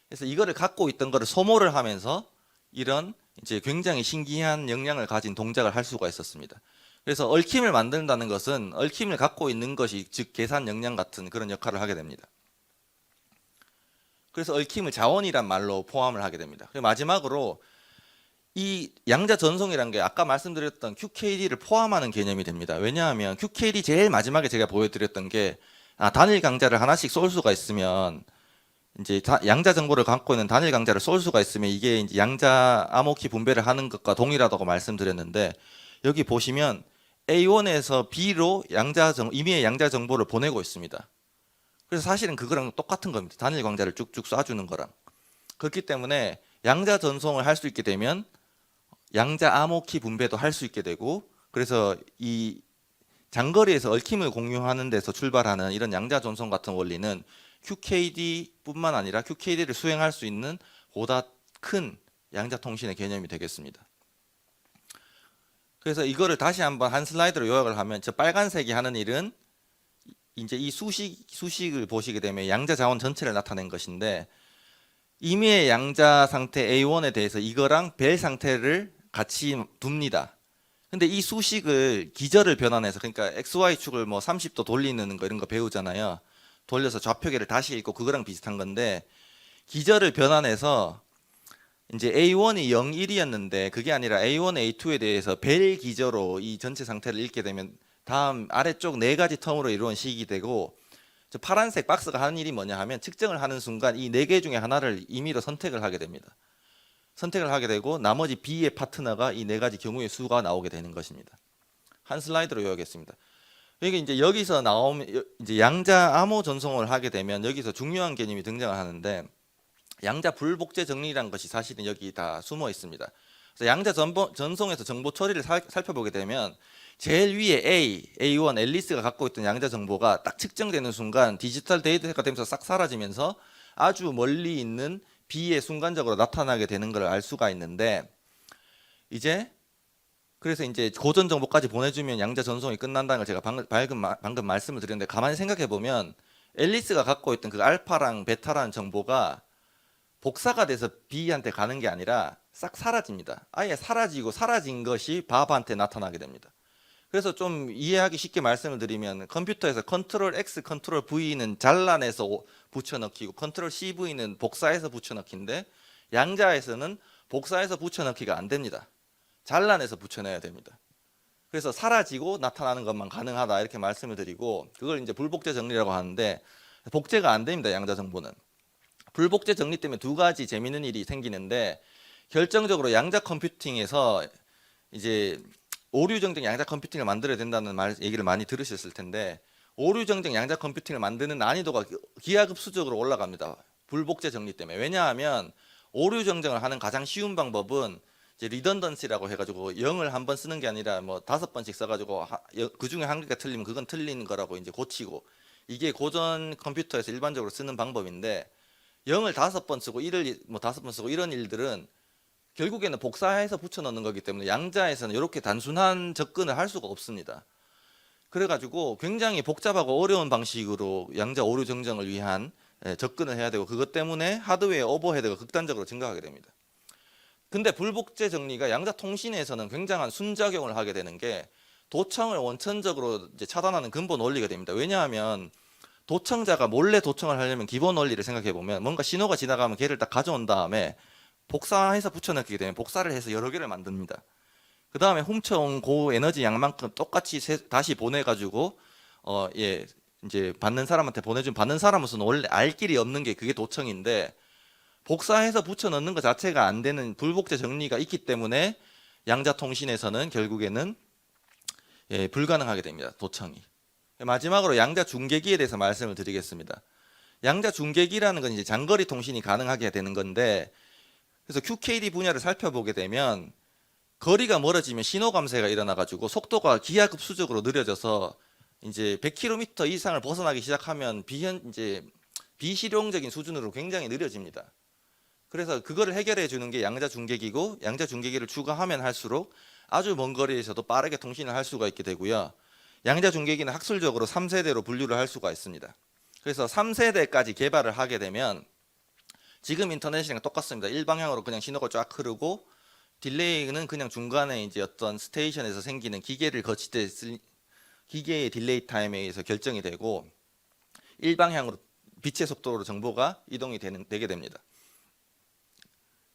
그래서 이거를 갖고 있던 거를 소모를 하면서 이런 이제 굉장히 신기한 역량을 가진 동작을 할 수가 있었습니다. 그래서 얽힘을 만든다는 것은 얽힘을 갖고 있는 것이 즉 계산 역량 같은 그런 역할을 하게 됩니다. 그래서 얽힘을 자원이란 말로 포함을 하게 됩니다. 그리고 마지막으로 이 양자 전송이라는 게 아까 말씀드렸던 QKD를 포함하는 개념이 됩니다. 왜냐하면 QKD 제일 마지막에 제가 보여드렸던 게 단일 강자를 하나씩 쏠 수가 있으면 이제 양자 정보를 갖고 있는 단일 강자를 쏠 수가 있으면 이게 이제 양자 암호키 분배를 하는 것과 동일하다고 말씀드렸는데 여기 보시면 A1에서 B로 임의의 양자 정보를 보내고 있습니다. 그래서 사실은 그거랑 똑같은 겁니다. 단일 강자를 쭉쭉 쏴주는 거랑. 그렇기 때문에 양자 전송을 할 수 있게 되면 양자 암호키 분배도 할 수 있게 되고 그래서 이 장거리에서 얽힘을 공유하는 데서 출발하는 이런 양자 전송 같은 원리는 QKD뿐만 아니라 QKD를 수행할 수 있는 보다 큰 양자 통신의 개념이 되겠습니다. 그래서 이거를 다시 한번 한 슬라이드로 요약을 하면 저 빨간색이 하는 일은 이제 이 수식을 보시게 되면 양자 자원 전체를 나타낸 것인데 임의의 양자 상태 A1에 대해서 이거랑 벨 상태를 같이 둡니다. 근데 이 수식을 기절을 변환해서 그러니까 XY축을 뭐 30도 돌리는 거 이런 거 배우잖아요. 돌려서 좌표계를 다시 읽고 그거랑 비슷한 건데 기절을 변환해서 이제 A1이 0, 1이었는데 그게 아니라 A1, A2에 대해서 벨 기저로 이 전체 상태를 읽게 되면 다음 아래쪽 네 가지 텀으로 이루어진 식이 되고 저 파란색 박스가 하는 일이 뭐냐 하면 측정을 하는 순간 이 네 개 중에 하나를 임의로 선택을 하게 됩니다. 선택을 하게 되고 나머지 B의 파트너가 이 네 가지 경우의 수가 나오게 되는 것입니다. 한 슬라이드로 요약했습니다. 이게 이제 여기서 나오면 이제 양자 암호 전송을 하게 되면 여기서 중요한 개념이 등장을 하는데 양자 불복제 정리라는 것이 사실은 여기 다 숨어 있습니다. 그래서 양자 전송에서 정보 처리를 살펴보게 되면 제일 위에 A1, 앨리스가 갖고 있던 양자 정보가 딱 측정되는 순간 디지털 데이터가 되면서 싹 사라지면서 아주 멀리 있는 B에 순간적으로 나타나게 되는 걸 알 수가 있는데 이제 그래서 이제 고전 정보까지 보내주면 양자 전송이 끝난다는 걸 제가 방금 말씀을 드렸는데 가만히 생각해 보면 앨리스가 갖고 있던 그 알파랑 베타라는 정보가 복사가 돼서 B한테 가는 게 아니라 싹 사라집니다. 아예 사라지고 사라진 것이 밥한테 나타나게 됩니다. 그래서 좀 이해하기 쉽게 말씀을 드리면 컴퓨터에서 컨트롤 X, 컨트롤 V는 잘라내서 붙여넣기고 컨트롤 CV는 복사해서 붙여넣기인데 양자에서는 복사해서 붙여넣기가 안 됩니다. 잘라내서 붙여넣어야 됩니다. 그래서 사라지고 나타나는 것만 가능하다 이렇게 말씀을 드리고 그걸 이제 불복제 정리라고 하는데 복제가 안 됩니다. 양자 정보는. 불복제 정리 때문에 두 가지 재미있는 일이 생기는데 결정적으로 양자 컴퓨팅에서 이제 오류정정 양자 컴퓨팅을 만들어야 된다는 얘기를 많이 들으셨을 텐데 오류정정 양자 컴퓨팅을 만드는 난이도가 기하급수적으로 올라갑니다. 불복제 정리 때문에. 왜냐하면 오류정정을 하는 가장 쉬운 방법은 이제 리던던시라고 해가지고 0을 한 번 쓰는 게 아니라 뭐 5번씩 써가지고 그 중에 한 개가 틀리면 그건 틀린 거라고 이제 고치고 이게 고전 컴퓨터에서 일반적으로 쓰는 방법인데 0을 5번 쓰고 1을 뭐 5번 쓰고 이런 일들은 결국에는 복사해서 붙여넣는 거기 때문에 양자에서는 이렇게 단순한 접근을 할 수가 없습니다. 그래가지고 굉장히 복잡하고 어려운 방식으로 양자 오류 정정을 위한 접근을 해야 되고 그것 때문에 하드웨어 오버헤드가 극단적으로 증가하게 됩니다. 근데 불복제 정리가 양자 통신에서는 굉장한 순작용을 하게 되는 게 도청을 원천적으로 이제 차단하는 근본 원리가 됩니다. 왜냐하면 도청자가 몰래 도청을 하려면 기본 원리를 생각해 보면 뭔가 신호가 지나가면 걔를 딱 가져온 다음에 복사해서 붙여넣기 때문에 복사를 해서 여러 개를 만듭니다. 그 다음에 훔쳐온 고에너지 양만큼 똑같이 다시 보내가지고 이제 받는 사람한테 보내준 받는 사람으로서는 원래 알 길이 없는 게 그게 도청인데 복사해서 붙여넣는 것 자체가 안 되는 불복제 정리가 있기 때문에 양자 통신에서는 결국에는 불가능하게 됩니다. 도청이. 마지막으로 양자 중계기에 대해서 말씀을 드리겠습니다. 양자 중계기라는 건 이제 장거리 통신이 가능하게 되는 건데 그래서 QKD 분야를 살펴보게 되면 거리가 멀어지면 신호 감쇄가 일어나 가지고 속도가 기하급수적으로 느려져서 이제 100km 이상을 벗어나기 시작하면 이제 비실용적인 수준으로 굉장히 느려집니다. 그래서 그거를 해결해 주는 게 양자 중계기고 양자 중계기를 추가하면 할수록 아주 먼 거리에서도 빠르게 통신을 할 수가 있게 되고요. 양자 중계기는 학술적으로 3세대로 분류를 할 수가 있습니다. 그래서 3세대까지 개발을 하게 되면 지금 인터넷이랑 똑같습니다. 일방향으로 그냥 신호가 쫙 흐르고 딜레이는 그냥 중간에 이제 어떤 스테이션에서 생기는 기계를 거칠 때 기계의 딜레이 타임에 의해서 결정이 되고 일방향으로 빛의 속도로 정보가 이동이 되게 됩니다.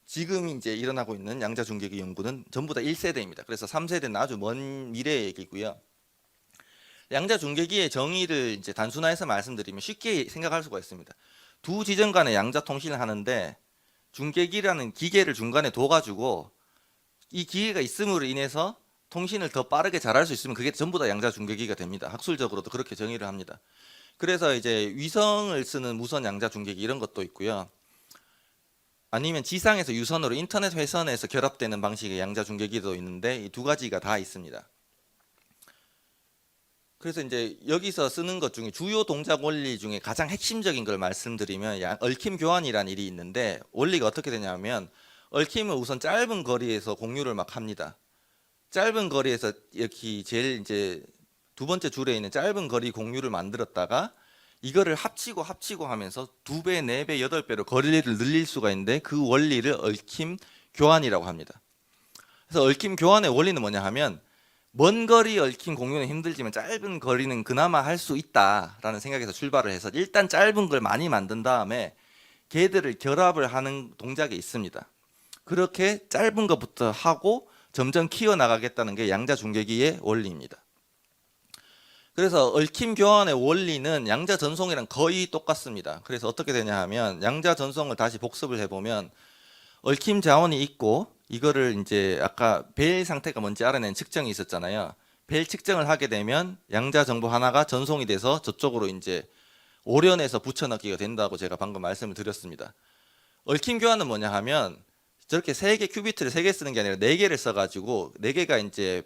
지금 이제 일어나고 있는 양자 중계기 연구는 전부 다 1세대입니다. 그래서 3세대는 아주 먼 미래의 얘기고요. 양자 중계기의 정의를 이제 단순화해서 말씀드리면 쉽게 생각할 수가 있습니다. 두 지점 간의 양자 통신을 하는데 중계기라는 기계를 중간에 둬가지고 이 기계가 있음으로 인해서 통신을 더 빠르게 잘할 수 있으면 그게 전부 다 양자 중계기가 됩니다. 학술적으로도 그렇게 정의를 합니다. 그래서 이제 위성을 쓰는 무선 양자 중계기 이런 것도 있고요. 아니면 지상에서 유선으로 인터넷 회선에서 결합되는 방식의 양자 중계기도 있는데 이 두 가지가 다 있습니다. 그래서 이제 여기서 쓰는 것 중에 주요 동작 원리 중에 가장 핵심적인 걸 말씀드리면 얽힘 교환이라는 일이 있는데 원리가 어떻게 되냐면 얽힘을 우선 짧은 거리에서 공유를 막 합니다. 짧은 거리에서 여기 제일 이제 두 번째 줄에 있는 짧은 거리 공유를 만들었다가 이거를 합치고 하면서 2배, 4배, 8배로 거리를 늘릴 수가 있는데 그 원리를 얽힘 교환이라고 합니다. 그래서 얽힘 교환의 원리는 뭐냐 하면 먼 거리 얽힘 공유는 힘들지만 짧은 거리는 그나마 할 수 있다라는 생각에서 출발을 해서 일단 짧은 걸 많이 만든 다음에 걔들을 결합을 하는 동작이 있습니다. 그렇게 짧은 것부터 하고 점점 키워나가겠다는 게 양자 중계기의 원리입니다. 그래서 얽힘 교환의 원리는 양자 전송이랑 거의 똑같습니다. 그래서 어떻게 되냐 하면 양자 전송을 다시 복습을 해보면 얽힘 자원이 있고 이거를 이제 아까 벨 상태가 뭔지 알아낸 측정이 있었잖아요. 벨 측정을 하게 되면 양자 정보 하나가 전송이 돼서 저쪽으로 이제 오련해서 붙여넣기가 된다고 제가 방금 말씀을 드렸습니다. 얽힘 교환은 뭐냐 하면 저렇게 3개 큐비트를 3개 쓰는 게 아니라 4개를 써가지고 4개가 이제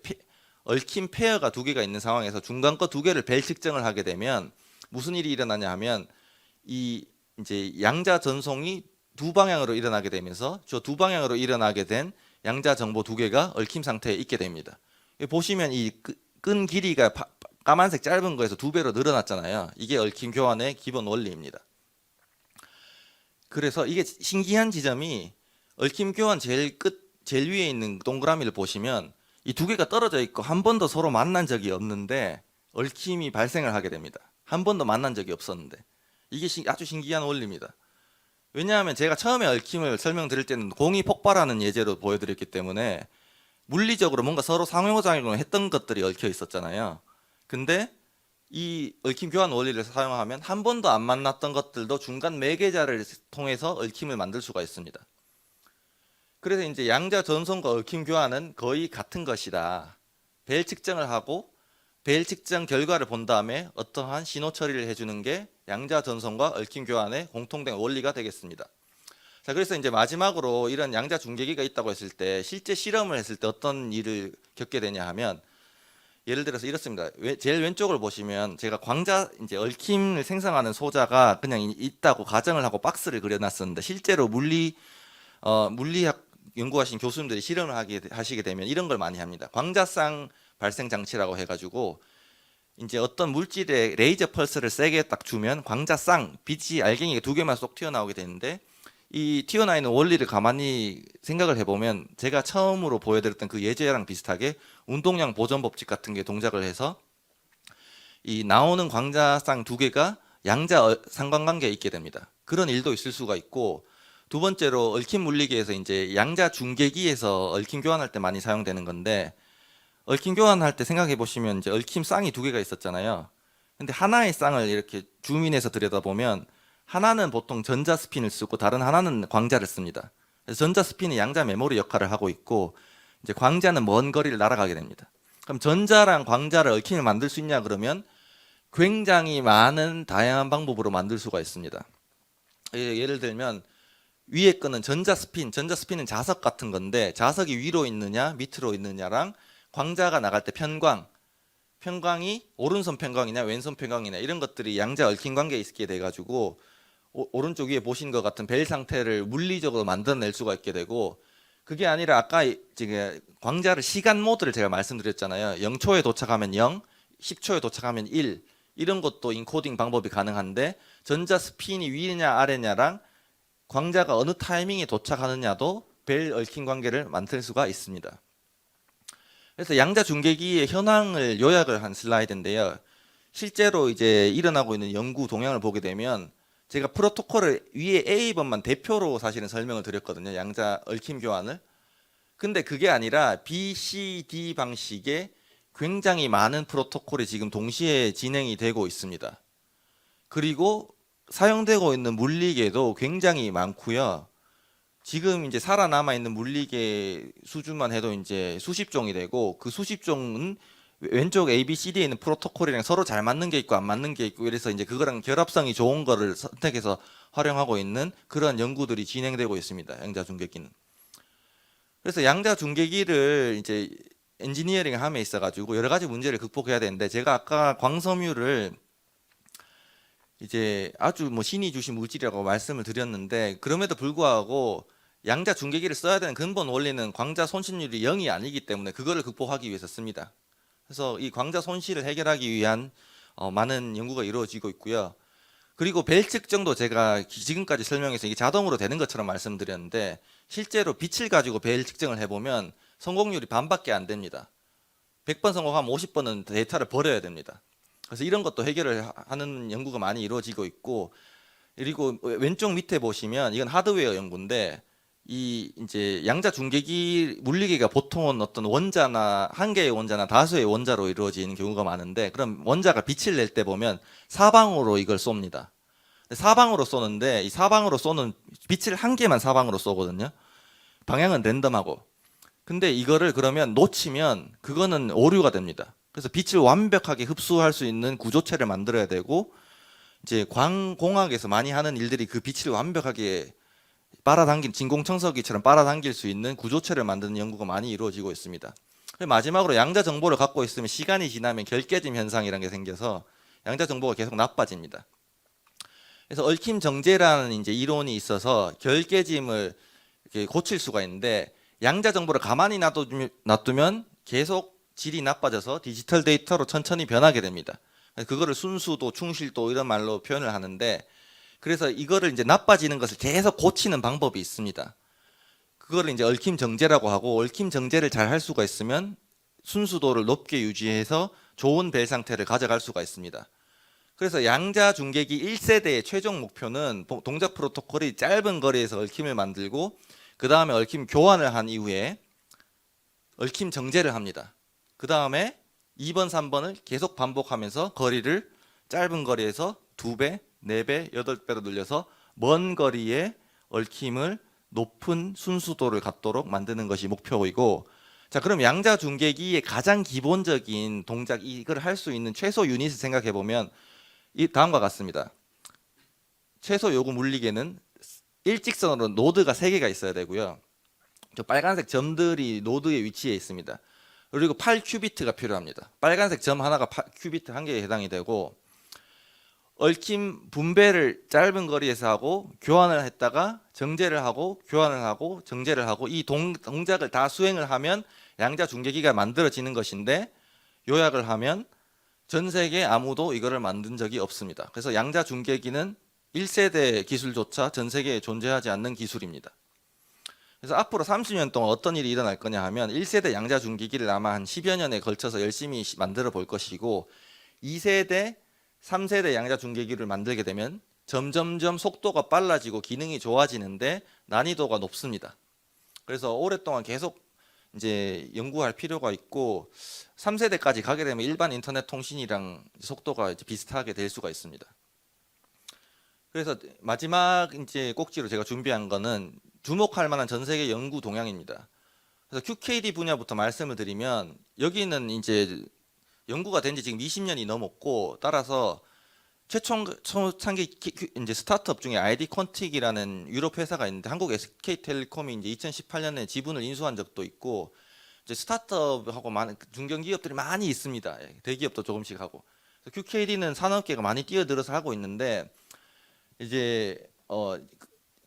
얽힘 페어가 2개가 있는 상황에서 중간 거 2개를 벨 측정을 하게 되면 무슨 일이 일어나냐 하면 이 이제 양자 전송이 두 방향으로 일어나게 되면서 저 두 방향으로 일어나게 된 양자 정보 2개가 얽힘 상태에 있게 됩니다. 보시면 이 끈 길이가 까만색 짧은 거에서 2배로 늘어났잖아요. 이게 얽힘 교환의 기본 원리입니다. 그래서 이게 신기한 지점이 얽힘 교환 제일 위에 있는 동그라미를 보시면 이 2개가 떨어져 있고 한 번도 서로 만난 적이 없는데 얽힘이 발생을 하게 됩니다. 한 번도 만난 적이 없었는데 이게 아주 신기한 원리입니다. 왜냐하면 제가 처음에 얽힘을 설명드릴 때는 공이 폭발하는 예제로 보여드렸기 때문에 물리적으로 뭔가 서로 상호작용을 했던 것들이 얽혀 있었잖아요. 근데 이 얽힘 교환 원리를 사용하면 한 번도 안 만났던 것들도 중간 매개자를 통해서 얽힘을 만들 수가 있습니다. 그래서 이제 양자 전송과 얽힘 교환은 거의 같은 것이다. 벨 측정을 하고 벨 측정 결과를 본 다음에 어떠한 신호 처리를 해주는 게 양자 전송과 얽힘 교환의 공통된 원리가 되겠습니다. 자, 그래서 이제 마지막으로 이런 양자 중계기가 있다고 했을 때 실제 실험을 했을 때 어떤 일을 겪게 되냐 하면 예를 들어서 이렇습니다. 제일 왼쪽을 보시면 제가 광자 이제 얽힘을 생성하는 소자가 그냥 있다고 가정을 하고 박스를 그려놨었는데 실제로 물리학 연구하신 교수님들이 실험을 하시게 되면 이런 걸 많이 합니다. 광자쌍 발생 장치라고 해가지고 이제 어떤 물질에 레이저 펄스를 세게 딱 주면 광자쌍 빛이 알갱이가 2개만 쏙 튀어나오게 되는데 이 튀어나와 있는 원리를 가만히 생각을 해보면 제가 처음으로 보여드렸던 그 예제랑 비슷하게 운동량 보존 법칙 같은 게 동작을 해서 이 나오는 광자쌍 2개가 양자 상관관계에 있게 됩니다. 그런 일도 있을 수가 있고 두 번째로 얽힘 물리기에서 이제 양자 중계기에서 얽힘 교환할 때 많이 사용되는 건데 얽힘 교환할 때 생각해 보시면 이제 얽힘 쌍이 2개가 있었잖아요. 근데 하나의 쌍을 이렇게 줌인해서 들여다보면 하나는 보통 전자 스핀을 쓰고 다른 하나는 광자를 씁니다. 그래서 전자 스핀이 양자 메모리 역할을 하고 있고 이제 광자는 먼 거리를 날아가게 됩니다. 그럼 전자랑 광자를 얽힘을 만들 수 있냐 그러면 굉장히 많은 다양한 방법으로 만들 수가 있습니다. 예를 들면 위에 거는 전자 스핀은 자석 같은 건데 자석이 위로 있느냐 밑으로 있느냐랑 광자가 나갈 때 편광이 오른손 편광이냐 왼손 편광이냐 이런 것들이 양자 얽힘 관계에 있게 돼가지고 오른쪽 위에 보신 것 같은 벨 상태를 물리적으로 만들어낼 수가 있게 되고 그게 아니라 아까 지금 광자를 시간 모드를 제가 말씀드렸잖아요. 0초에 도착하면 0, 10초에 도착하면 1 이런 것도 인코딩 방법이 가능한데 전자 스핀이 위냐 아래냐랑 광자가 어느 타이밍에 도착하느냐도 벨 얽힌 관계를 만들 수가 있습니다. 그래서 양자 중계기의 현황을 요약을 한 슬라이드인데요. 실제로 이제 일어나고 있는 연구 동향을 보게 되면 제가 프로토콜을 위에 A번만 대표로 사실은 설명을 드렸거든요. 양자 얽힘 교환을. 근데 그게 아니라 B, C, D 방식의 굉장히 많은 프로토콜이 지금 동시에 진행이 되고 있습니다. 그리고 사용되고 있는 물리계도 굉장히 많고요. 지금 이제 살아남아 있는 물리계 수준만 해도 이제 수십 종이 되고 그 수십 종은 왼쪽 A, B, C, D에 있는 프로토콜이랑 서로 잘 맞는 게 있고 안 맞는 게 있고 이래서 이제 그거랑 결합성이 좋은 거를 선택해서 활용하고 있는 그런 연구들이 진행되고 있습니다. 양자 중계기는. 그래서 양자 중계기를 이제 엔지니어링 함에 있어 가지고 여러 가지 문제를 극복해야 되는데 제가 아까 광섬유를 이제 아주 뭐 신이 주신 물질이라고 말씀을 드렸는데 그럼에도 불구하고 양자 중계기를 써야 되는 근본 원리는 광자 손실률이 0이 아니기 때문에 그거를 극복하기 위해서 씁니다. 그래서 이 광자 손실을 해결하기 위한 많은 연구가 이루어지고 있고요. 그리고 벨 측정도 제가 지금까지 설명해서 이게 자동으로 되는 것처럼 말씀드렸는데 실제로 빛을 가지고 벨 측정을 해보면 성공률이 반밖에 안 됩니다. 100번 성공하면 50번은 데이터를 버려야 됩니다. 그래서 이런 것도 해결을 하는 연구가 많이 이루어지고 있고 그리고 왼쪽 밑에 보시면 이건 하드웨어 연구인데 이 이제 양자 중계기 물리계가 보통은 어떤 원자나 한 개의 원자나 다수의 원자로 이루어지는 경우가 많은데 그럼 원자가 빛을 낼 때 보면 사방으로 이걸 쏩니다. 사방으로 쏘는데 이 사방으로 쏘는 빛을 한 개만 사방으로 쏘거든요. 방향은 랜덤하고. 근데 이거를 그러면 놓치면 그거는 오류가 됩니다. 그래서 빛을 완벽하게 흡수할 수 있는 구조체를 만들어야 되고 이제 광공학에서 많이 하는 일들이 그 빛을 완벽하게 빨아당긴 진공청소기처럼 빨아당길 수 있는 구조체를 만드는 연구가 많이 이루어지고 있습니다. 마지막으로 양자 정보를 갖고 있으면 시간이 지나면 결깨짐 현상이라는 게 생겨서 양자 정보가 계속 나빠집니다. 그래서 얽힘 정제라는 이제 이론이 있어서 결깨짐을 이렇게 고칠 수가 있는데 양자 정보를 가만히 놔두면 계속 질이 나빠져서 디지털 데이터로 천천히 변하게 됩니다. 그거를 순수도, 충실도 이런 말로 표현을 하는데 그래서 이거를 이제 나빠지는 것을 계속 고치는 방법이 있습니다. 그거를 이제 얽힘 정제라고 하고 얽힘 정제를 잘 할 수가 있으면 순수도를 높게 유지해서 좋은 벨 상태를 가져갈 수가 있습니다. 그래서 양자 중계기 1세대의 최종 목표는 동작 프로토콜이 짧은 거리에서 얽힘을 만들고 그 다음에 얽힘 교환을 한 이후에 얽힘 정제를 합니다. 그 다음에 2번, 3번을 계속 반복하면서 거리를 짧은 거리에서 2배, 4배, 8배로 늘려서 먼 거리에 얽힘을 높은 순수도를 갖도록 만드는 것이 목표이고 자 그럼 양자 중계기의 가장 기본적인 동작 이걸 할 수 있는 최소 유닛을 생각해 보면 이 다음과 같습니다. 최소 요구 물리계는 일직선으로 노드가 3개가 있어야 되고요. 저 빨간색 점들이 노드의 위치에 있습니다. 그리고 8큐비트가 필요합니다. 빨간색 점 하나가 큐비트 1개에 해당이 되고 얽힘 분배를 짧은 거리에서 하고 교환을 했다가 정제를 하고 교환을 하고 정제를 하고 이 동작을 다 수행을 하면 양자 중계기가 만들어지는 것인데 요약을 하면 전 세계 아무도 이거를 만든 적이 없습니다. 그래서 양자 중계기는 1세대 기술조차 전 세계에 존재하지 않는 기술입니다. 그래서 앞으로 30년 동안 어떤 일이 일어날 거냐 하면 1세대 양자 중계기를 아마 한 10여 년에 걸쳐서 열심히 만들어 볼 것이고 2세대, 3세대 양자 중계기를 만들게 되면 점점점 속도가 빨라지고 기능이 좋아지는데 난이도가 높습니다. 그래서 오랫동안 계속 이제 연구할 필요가 있고 3세대까지 가게 되면 일반 인터넷 통신이랑 속도가 이제 비슷하게 될 수가 있습니다. 그래서 마지막 이제 꼭지로 제가 준비한 거는 주목할 만한 전 세계 연구 동향입니다. 그래서 QKD 분야부터 말씀을 드리면 여기는 이제 연구가 된 지 지금 20년이 넘었고 따라서 최초창기 이제 스타트업 중에 ID 퀀틱이라는 유럽 회사가 있는데 한국 SK텔레콤이 이제 2018년에 지분을 인수한 적도 있고 이제 스타트업하고 많은 중견기업들이 많이 있습니다. 대기업도 조금씩 하고 QKD는 산업계가 많이 뛰어들어서 하고 있는데 이제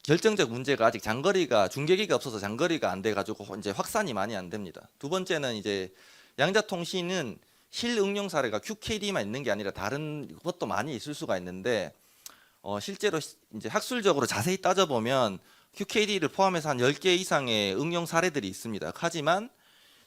결정적 문제가 아직 장거리가 중계기가 없어서 장거리가 안 돼 가지고 이제 확산이 많이 안 됩니다. 두 번째는 이제 양자통신은 실응용 사례가 QKD만 있는 게 아니라 다른 것도 많이 있을 수가 있는데 실제로 이제 학술적으로 자세히 따져보면 QKD를 포함해서 한 10개 이상의 응용 사례들이 있습니다. 하지만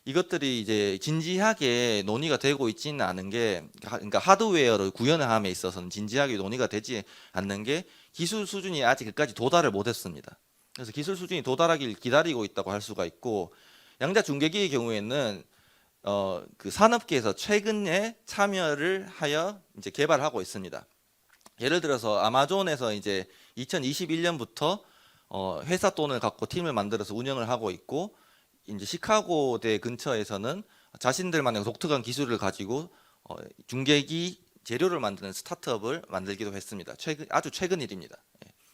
이것들이 이제 진지하게 논의가 되고 있지는 않은 게, 그러니까 하드웨어를 구현함에 있어서는 진지하게 논의가 되지 않는 게 기술 수준이 아직 그까지 도달을 못했습니다. 그래서 기술 수준이 도달하길 기다리고 있다고 할 수가 있고, 양자 중계기의 경우에는 그 산업계에서 최근에 참여를 하여 이제 개발하고 있습니다. 예를 들어서 아마존에서 이제 2021년부터 회사 돈을 갖고 팀을 만들어서 운영을 하고 있고, 이제 시카고대 근처에서는 자신들만의 독특한 기술을 가지고 중계기 재료를 만드는 스타트업을 만들기도 했습니다. 아주 최근 일입니다.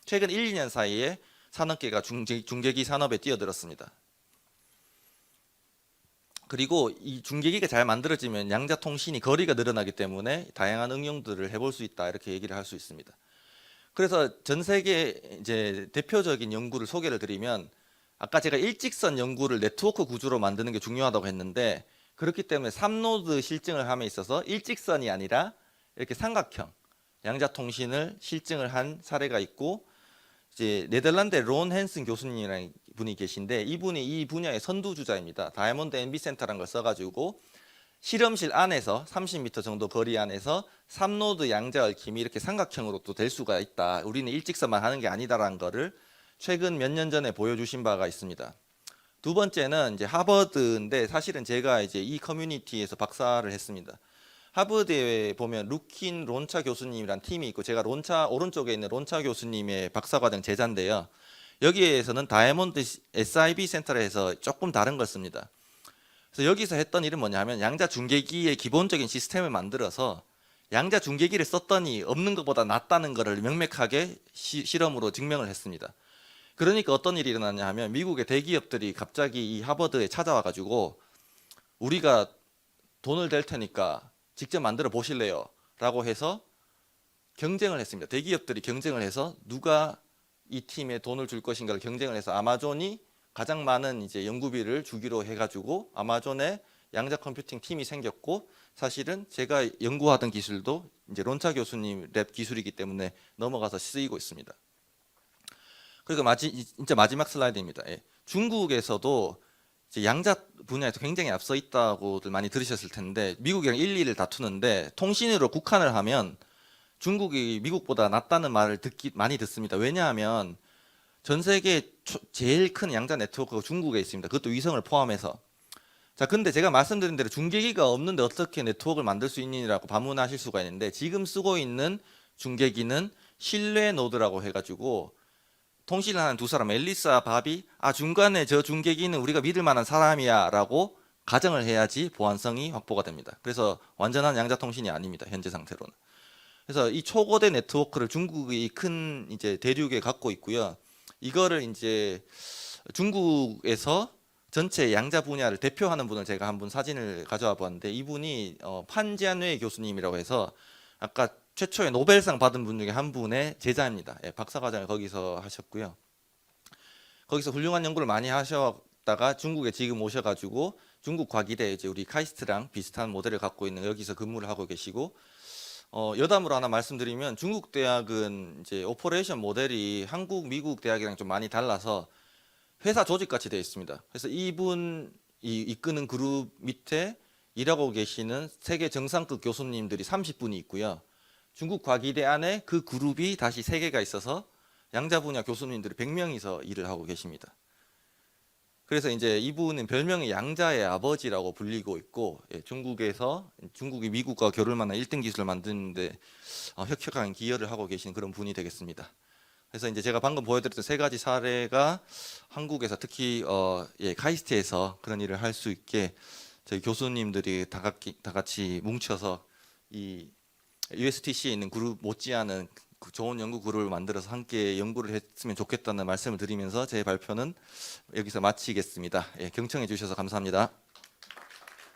최근 1, 2년 사이에 산업계가 중계기 산업에 뛰어들었습니다. 그리고 이 중계기가 잘 만들어지면 양자통신이 거리가 늘어나기 때문에 다양한 응용들을 해볼 수 있다, 이렇게 얘기를 할 수 있습니다. 그래서 전 세계 이제 대표적인 연구를 소개를 드리면, 아까 제가 일직선 연구를 네트워크 구조로 만드는 게 중요하다고 했는데, 그렇기 때문에 3노드 실증을 함에 있어서 일직선이 아니라 이렇게 삼각형 양자통신을 실증을 한 사례가 있고, 이제 네덜란드의 론 헨슨 교수님이라는 분이 계신데, 이분이 이 분야의 선두주자입니다. 다이아몬드 MB 센터라는 걸 써가지고 실험실 안에서 30m 정도 거리 안에서 3노드 양자 얽힘이 이렇게 삼각형으로 또 될 수가 있다, 우리는 일직선만 하는 게 아니다라는 거를 최근 몇 년 전에 보여주신 바가 있습니다. 두 번째는 이제 하버드인데, 사실은 제가 이제 이 커뮤니티에서 박사를 했습니다. 하버드에 보면 루킨 론차 교수님이란 팀이 있고, 제가 오른쪽에 있는 론차 교수님의 박사과정 제자인데요. 여기에서는 다이아몬드 SIB 센터에서 조금 다른 걸 씁니다. 그래서 여기서 했던 일은 뭐냐면, 양자 중계기의 기본적인 시스템을 만들어서 양자 중계기를 썼더니 없는 것보다 낫다는 것을 명백하게 실험으로 증명을 했습니다. 그러니까 어떤 일이 일어났냐 하면, 미국의 대기업들이 갑자기 이 하버드에 찾아와 가지고 우리가 돈을 댈 테니까 직접 만들어 보실래요? 라고 해서 경쟁을 했습니다. 대기업들이 경쟁을 해서 누가 이 팀에 돈을 줄 것인가를 경쟁을 해서 아마존이 가장 많은 이제 연구비를 주기로 해가지고 아마존의 양자 컴퓨팅 팀이 생겼고, 사실은 제가 연구하던 기술도 이제 론차 교수님 랩 기술이기 때문에 넘어가서 쓰이고 있습니다. 그리고 진짜 마지막 슬라이드입니다. 중국에서도 이제 양자 분야에서 굉장히 앞서 있다고들 많이 들으셨을 텐데, 미국이랑 1, 2를 다투는데 통신으로 국한을 하면 중국이 미국보다 낫다는 말을 많이 듣습니다. 왜냐하면 전 세계 제일 큰 양자 네트워크가 중국에 있습니다. 그것도 위성을 포함해서. 자, 근데 제가 말씀드린 대로 중계기가 없는데 어떻게 네트워크를 만들 수 있느냐라고 반문하실 수가 있는데, 지금 쓰고 있는 중계기는 신뢰 노드라고 해가지고 통신을 하는 두 사람, 앨리스와 바비, 중간에 저 중계기는 우리가 믿을 만한 사람이야 라고 가정을 해야지 보안성이 확보가 됩니다. 그래서 완전한 양자통신이 아닙니다, 현재 상태로는. 그래서 이 초거대 네트워크를 중국이 큰 이제 대륙에 갖고 있고요. 이거를 이제 중국에서 전체 양자 분야를 대표하는 분을 제가 한분 사진을 가져와 봤는데, 이분이 판지안웨이 교수님이라고 해서 아까 최초의 노벨상 받은 분 중에 한 분의 제자입니다. 박사과정을 거기서 하셨고요. 거기서 훌륭한 연구를 많이 하셨다가 중국에 지금 오셔가지고 중국 과기대 이제 우리 카이스트랑 비슷한 모델을 갖고 있는 여기서 근무를 하고 계시고, 여담으로 하나 말씀드리면, 중국 대학은 이제 오퍼레이션 모델이 한국, 미국 대학이랑 좀 많이 달라서 회사 조직같이 되어 있습니다. 그래서 이분이 이끄는 그룹 밑에 일하고 계시는 세계 정상급 교수님들이 30분이 있고요. 중국 과기대 안에 그 그룹이 다시 3개가 있어서 양자 분야 교수님들이 100명이서 일을 하고 계십니다. 그래서 이제 이분은 별명이 양자의 아버지라고 불리고 있고, 중국이 미국과 겨룰 만한 1등 기술을 만드는데 혁혁한 기여를 하고 계신 그런 분이 되겠습니다. 그래서 이제 제가 방금 보여드렸던 3가지 사례가 한국에서 특히 카이스트에서 그런 일을 할 수 있게 저희 교수님들이 다 같이 뭉쳐서 이 USTC에 있는 그룹 못지않은 좋은 연구 그룹을 만들어서 함께 연구를 했으면 좋겠다는 말씀을 드리면서 제 발표는 여기서 마치겠습니다. 경청해 주셔서 감사합니다.